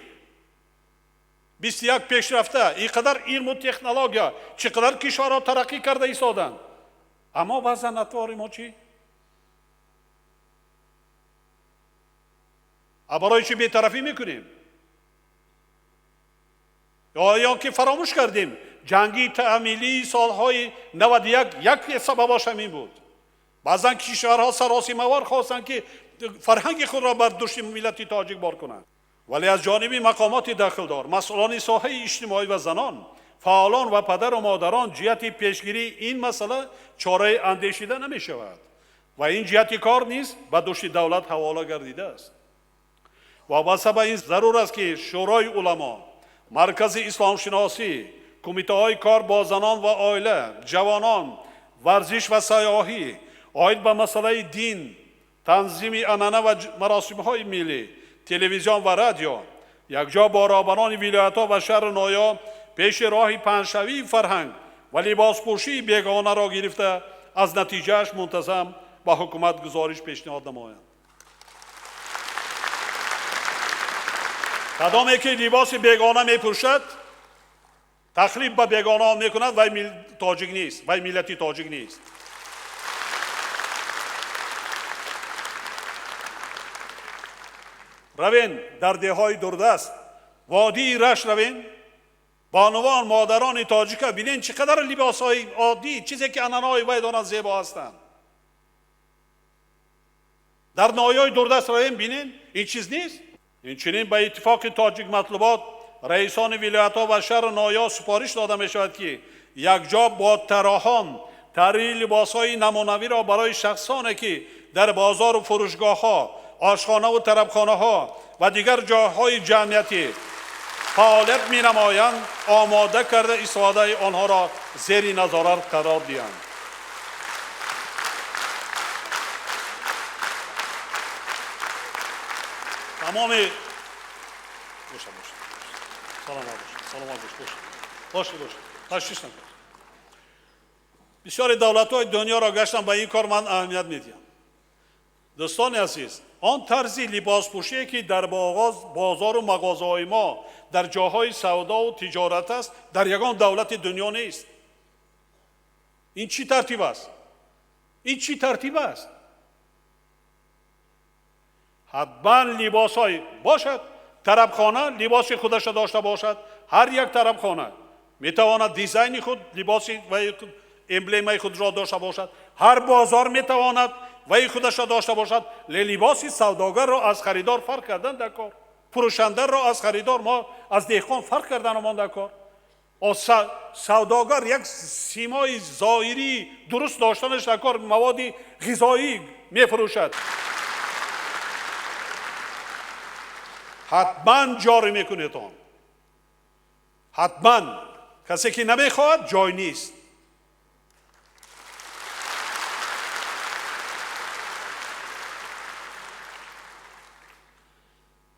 21 پیشرفته، اینقدر علم و تکنولوژیا، چقدر کشورها ترقی کرده ایستادند، اما وضع نتوار ما چی؟ برای چی بی‌طرفی میکنیم؟ یا که فراموش کردیم جنگی تعمیلی سالهای 91 یک سببش همین بود. بعضا کشورها سراسیمه‌وار خواستند که فرهنگ خود را بر دوش ملت تاجیک بار کنند، ولی از جانب مقامات داخلدار، مسئولان ساحه اجتماعی و زنان، فعالان و پدر و مادران جهت پیشگیری این مسئله چاره اندیشیده نمی شود و این جهت کار نیز به دوش دولت حواله گردیده است. و به سبب این ضرور است که شورای علما، مرکز اسلام شناسی، کمیته های کار با زنان و عائله، جوانان، ورزش و سیاحی، آید به مسئله دین، تنظیم عنعنه و مراسم های ملی، تلویزیون و رادیو، یک جا با رهبران ولایت‌ها و شهر نویا پیش راه پنجشوی فرهنگ و لباس پوشی بیگانه را گرفته از نتیجهش منتظم به حکومت گزارش پیشنهاد نمایند. کدامی که لباس بیگانه می پوشد تخریب به بیگانه می کند و تاجیک نیست، و ملتی تاجیک نیست. روین در دههای دوردست وادی رشت روین، بانوان مادران تاجیک بینین چقدر لباس های عادی، چیزی که انانای وی دارند زیبا هستند. در نایای دوردست روین بینین این چیز نیست. این چنین به اتفاق تاجیک مطلوبات رئیسان ولایت ها و شهر نایا سفارش داده می شود که یک جا با طراحان طراحی لباس های نمونوی را برای شخصانی که در بازار و فروشگاه ها، آشخانه و طربخانه ها و دیگر جاهای جمعیتی فعالیت می نمایند آماده کرده استفاده آنها را زیر نظارت قرار دهند. تمام بسیاری دولت‌های دنیا را گشتم، به این کار من اهمیت میدیم. دوستان عزیز، آن طرز لباس پوشی که در بازار و مغازه‌های ما در جاهای سودا و تجارت است در یگان دولت دنیا نیست. این چی ترتیب است؟ این چی ترتیب است؟ حتما لباس های باشد. طربخانه لباس خودش داشته باشد. هر یک طربخانه میتواند دیزاین خود لباس و امبلم خود را داشته باشد. هر بازار میتواند و خودش را داشته باشد. لباس سوداگر را از خریدار فرق کردن در کار، فروشنده را از خریدار، ما از دهقان فرق کردن ما در کار. سوداگر یک سیمای ظاهری درست داشتنش در کار، مواد غذایی میفروشد. حتما جاری میکنید آن. حتما کسی که نمیخواهد جای نیست.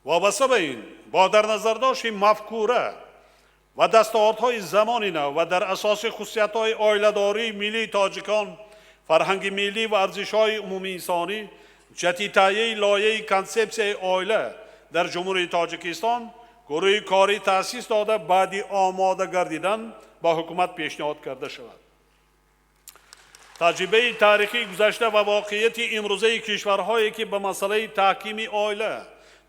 وابسته به این با در نظر داشت مفکوره و دستاوردهای زمانی نو و در اساس خصوصیت‌های عائله‌داری ملی تاجیکان، فرهنگ ملی و ارزش‌های عمومی انسانی، جدیدترین لایحه کنسپسیون عائله در جمهوری تاجیکستان گروه کاری تأسیس داده بعدی آماده گردیدن با حکومت پیشنهاد کرده شود. تجربه تاریخی گذشته و واقعیت امروزه کشورهایی که به مسئله تحکیم عائله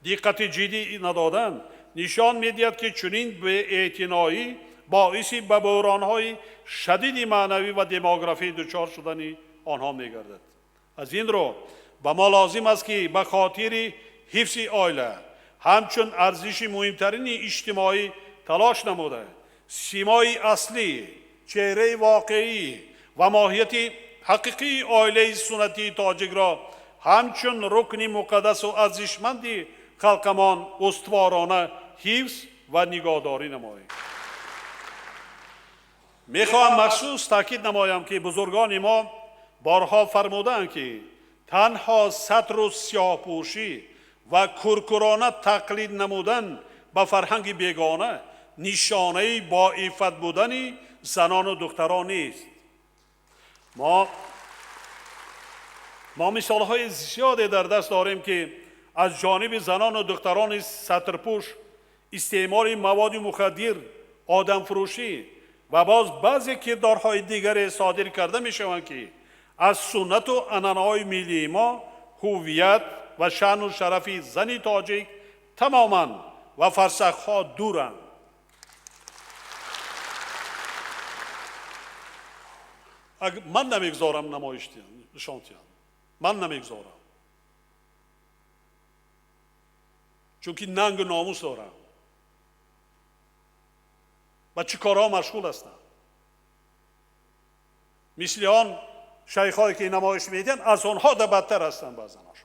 دقت جدی ندادند نشان می‌دهد که چنین بی‌اعتنایی باعث به بحران‌های شدید معنوی و دموگرافی دچار شدن آنها می‌گردد. از این رو به ما لازم است که به خاطر حفظ عائله همچون ارزش مهمترین اجتماعی تلاش نموده سیمای اصلی، چهره واقعی و ماهیت حقیقی عائله سنتی تاجیک را همچون رکن مقدس و ارزشمند خلقمان استوارانه حفظ و نگهداری نماییم. میخواهم مخصوص تاکید نمایم که بزرگان ما بارها فرمودند که تنها ستر و سیاه‌پوشی و کرکرانه تقلید نمودن به فرهنگ بیگانه نشانه با عفت بودن زنان و دختران نیست. ما مثالهای زیادی در دست داریم که از جانب زنان و دختران سترپوش استعمال مواد مخدر، آدم فروشی و باز بعضی کردارهای دیگر صادر کرده می شوند که از سنت و عنعنه‌های ملی ما هویت و شأن و شرف زن تاجیک تماما و فرسخ‌ها دورند. من نمیگذارم نمایش نشان دهم. من نمیگذارم. چون که ننگ و ناموس دارم. و چه کارها مشغول هستم. مثل آن شیخ‌هایی که نمایش میدن از آنها ده بدتر هستند بعضناش.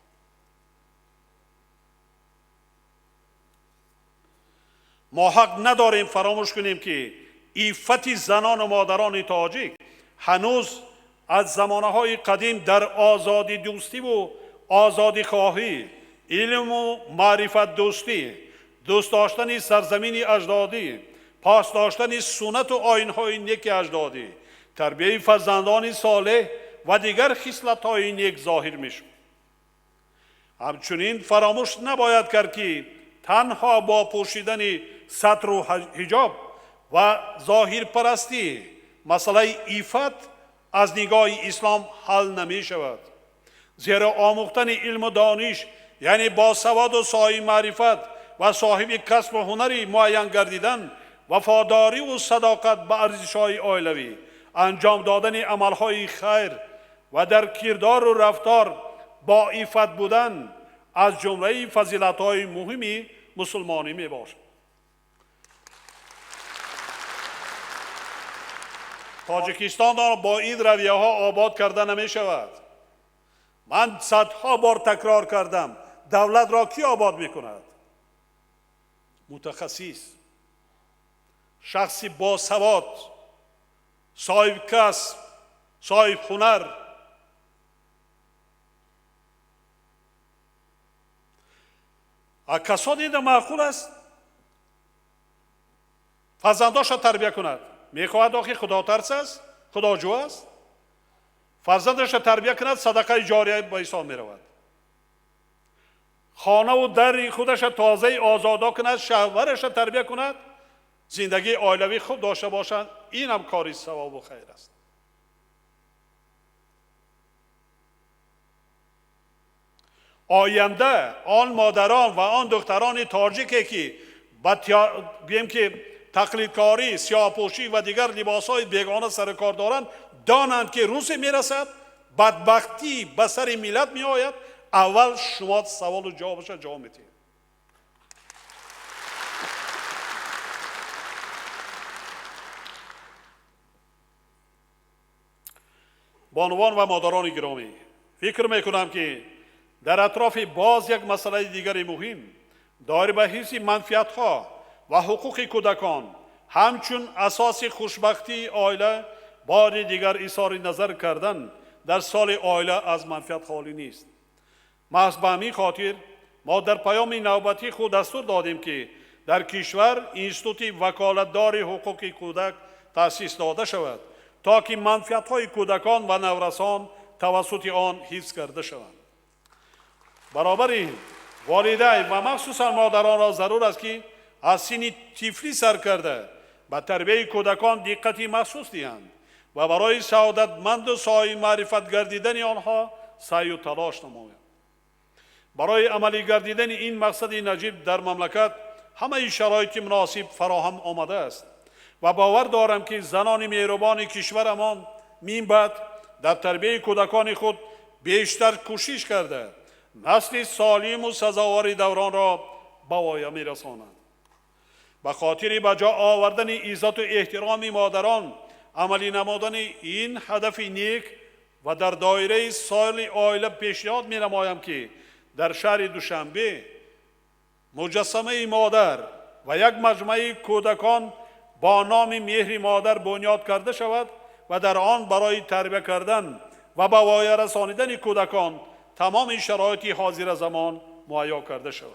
ما حق نداریم فراموش کنیم که عفت زنان و مادران تاجیک هنوز از زمانه‌های قدیم در آزادی دوستی و آزادی خواهی، علم و معرفت دوستی، دوست داشتن سرزمین اجدادی، پاس داشتن سنت و آیین‌های نیک اجدادی تربیه فرزندان صالح و دیگر خصلت‌های نیک ظاهر می‌شود. همچنین فراموش نباید کرد که تنها با پوشیدن ستر و حجاب و ظاهر پرستی مسئله عفت از نگاه اسلام حل نمی شود. زیرا آموختن علم و دانش یعنی با سواد و صاحب معرفت و صاحب کسب و هنری معین گردیدن، وفاداری و صداقت به ارزش‌های عائلوی، انجام دادن عملهای خیر و در کردار و رفتار با عفت بودن از جمله فضیلت‌های مهمی مسلمانی میباشد. تاجیکستان را با این رویه ها آباد کرده نمی شود. من صدها بار تکرار کردم، دولت را کی آباد می کند؟ متخصص، شخصی با سواد، صاحب کسب، صاحب هنر. کسانی که معقول است فرزنداش را تربیه کند. میخواهد آخی خدا ترس است، خدا جو است. فرزندش را تربیه کند، صدقه جاریه به حساب می رود. خانه و در خودش را تازه آزادا کند، شوهرش را تربیه کند، زندگی عائلوی خوب داشته باشند. این هم کاری ثواب و خیر است. آینده آن مادران و آن دختران تاجیکی که بگیم که تقلیدکاری، سیاه‌پوشی و دیگر لباس‌های بیگانه سر کار دارند، دانند که روزی میرسد بدبختی به سر ملت می آید. اول شما سوال و جوابش را جواب میدید. بانوان و مادران گرامی، فکر میکنم که در اطراف باز یک مسئله دیگر مهم دایر به حفظ منفعت‌ها و حقوق کودکان همچون اساس خوشبختی عائله بار دیگر اظهار نظر کردن در سال عائله از منفعت خالی نیست. محض به همین خاطر ما در پیام نوبتی خود دستور دادیم که در کشور اینستیتوت وکالتدار حقوق کودک تأسیس داده شود تا که منفعت‌های کودکان و نورسان توسط آن حفظ کرده شوند. برابر این والدین و مخصوصا مادران را ضرور است که از سن طفلی سر کرده به تربیت کودکان دقتی مخصوص دهند و برای سعادتمند و صاحب معرفت گردیدن آنها سعی و تلاش نمایند. برای عملی گردیدن این مقصد نجیب در مملکت همه شرایط مناسب فراهم آمده است و باور دارم که زنان مهربان کشورمان من بعد در تربیت کودکان خود بیشتر کوشش کرده نسل سالم و سزاوار دوران را به پایان می‌رسانند. به خاطر به جا آوردن عزت و احترام مادران عملی نمودن این هدف نیک و در دایره سال عائله پیشنهاد می‌نمایم که در شهر دوشنبه مجسمه مادر و یک مجمع کودکان با نام مهر مادر بنیاد کرده شود و در آن برای تربیت کردن و به پایان رسانیدن کودکان تمام شرایط حاضر زمان مهیا کرده شود.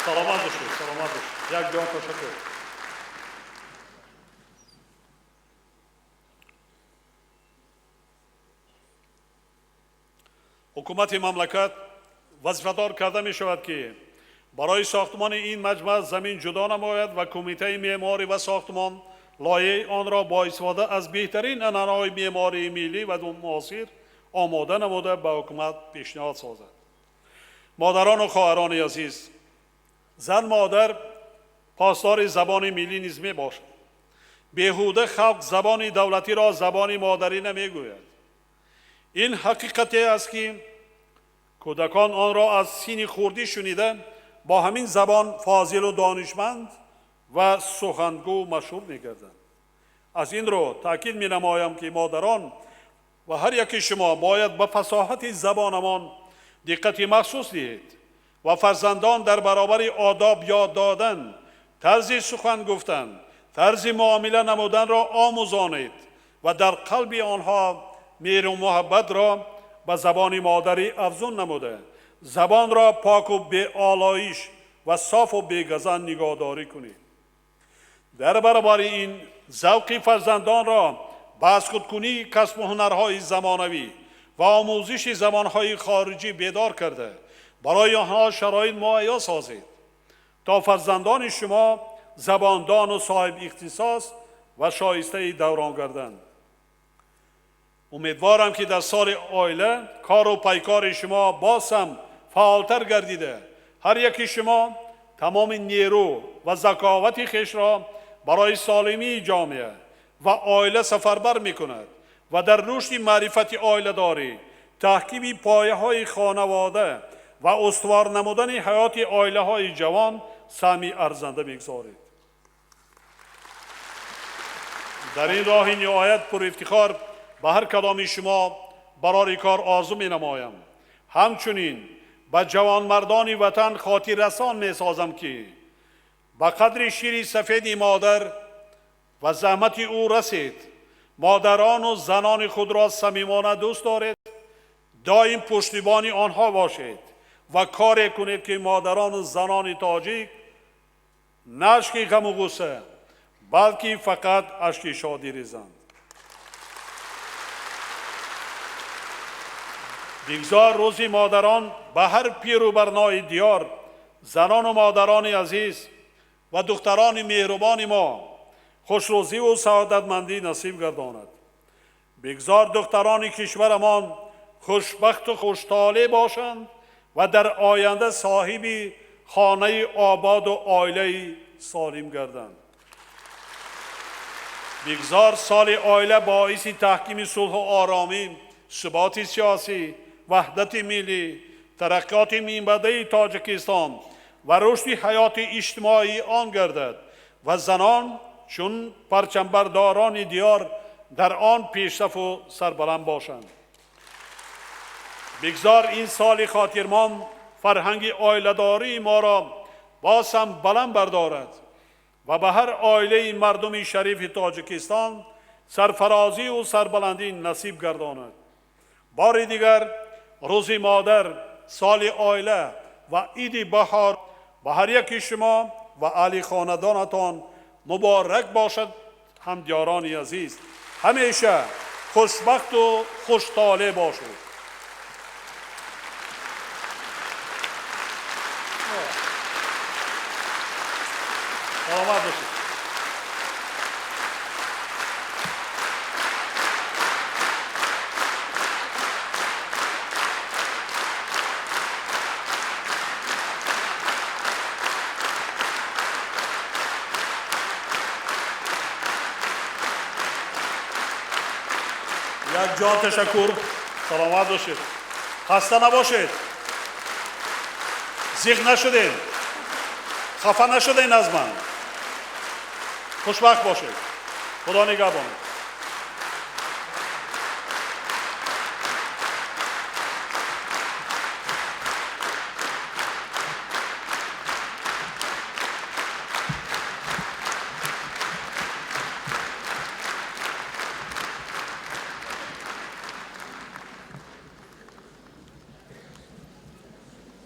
سلامت باشید، سلامت باشید. یک جان تشکر. حکومت مملکت وظیفه‌دار کرده می شود که برای ساختمان این مجمع زمین جدا نماید و کمیته معماری و ساختمان لایحه آن را با استفاده از بهترین عناصر معماری ملی و معاصر آماده نموده به حکومت پیشنهاد سازد. مادران و خواهران عزیز، زن مادر پاسدار زبان ملی نیز می باشد. بیهوده خلق زبان دولتی را زبان مادری نمی گوید. این حقیقتی است که کودکان آن را از سن خردی شنیده با همین زبان فاضل و دانشمند و سخنگو مشهور می گردند. از این رو تاکید می نمایم که مادران و هر یک شما باید به فصاحت زبانمان دقت مخصوص دهید و فرزندان در برابر آداب یاد دادن، طرز سخن گفتن، طرز معامله نمودن را آموزانید و در قلب آنها مهر و محبت را به زبان مادری افزون نموده زبان را پاک و بی آلایش و صاف و بی‌گزند نگهداری کنید. در برابر این ذوق فرزندان را به از خودکنی کسب هنرهای زمانوی و آموزش زبانهای خارجی بیدار کرده برای آنها شرایط مهیا سازید تا فرزندان شما زباندان و صاحب اختصاص و شایسته دوران گردند. امیدوارم که در سال آیله کار و پیکار شما باز هم فعالتر گردیده هر یکی شما تمام نیرو و ذکاوت خویش را برای سالمی جامعه و آیله سفربر می کند و در رشد معرفت آیله داری تحکیم پایه های خانواده و استوار نمودن حیات آیله های جوان سهمی ارزنده می‌گذارید. در این راه نهایت پر افتخار به هر کدام شما برای کار آرزو می نمایم. همچنین به جوان مردان وطن خاطر رسان می سازم که به قدر شیر سفید مادر و زحمت او رسید مادران و زنان خود را صمیمانه دوست دارید دائم پشتیبان آنها باشید و کار کنید که مادران و زنان تاجیک نه اشک غم و غصه بلکه فقط اشک شادی ریزند. بگذار روزی مادران به هر پیر و برنای دیار زنان و مادران عزیز و دختران مهربان ما خوشروزی و سعادتمندی نصیب گرداند. بگذار دختران کشورمان خوشبخت و خوشطالع باشند و در آینده صاحب خانه آباد و عائله سالم گردند. بگذار سال عائله باعث تحکیم صلح و آرامی، ثبات سیاسی، وحدت ملی، ترقیات میانبرده تاجیکستان و رشد حیات اجتماعی آن گردد و زنان چون پرچمبرداران دیار در آن پیشرفت و سربلند باشند. بگذار این سال خاطرمان فرهنگ عائله‌داری ما را باز هم بلند بردارد و به هر عائله مردم شریف تاجیکستان سرفرازی و سربلندی نصیب گرداند. بار دیگر روز مادر، سال عائله و عید بهار به هر یک شما و اهل خاندانتان مبارک باشد. همدیاران عزیز همیشه خوشبخت و خوشطالع باشید. سلامت باشید. یک جا تشکر. سلامت باشید. خسته نباشید. زیغ نشدین. خفه نشدین از من. خوشبخت باشید. خدا نگهبان.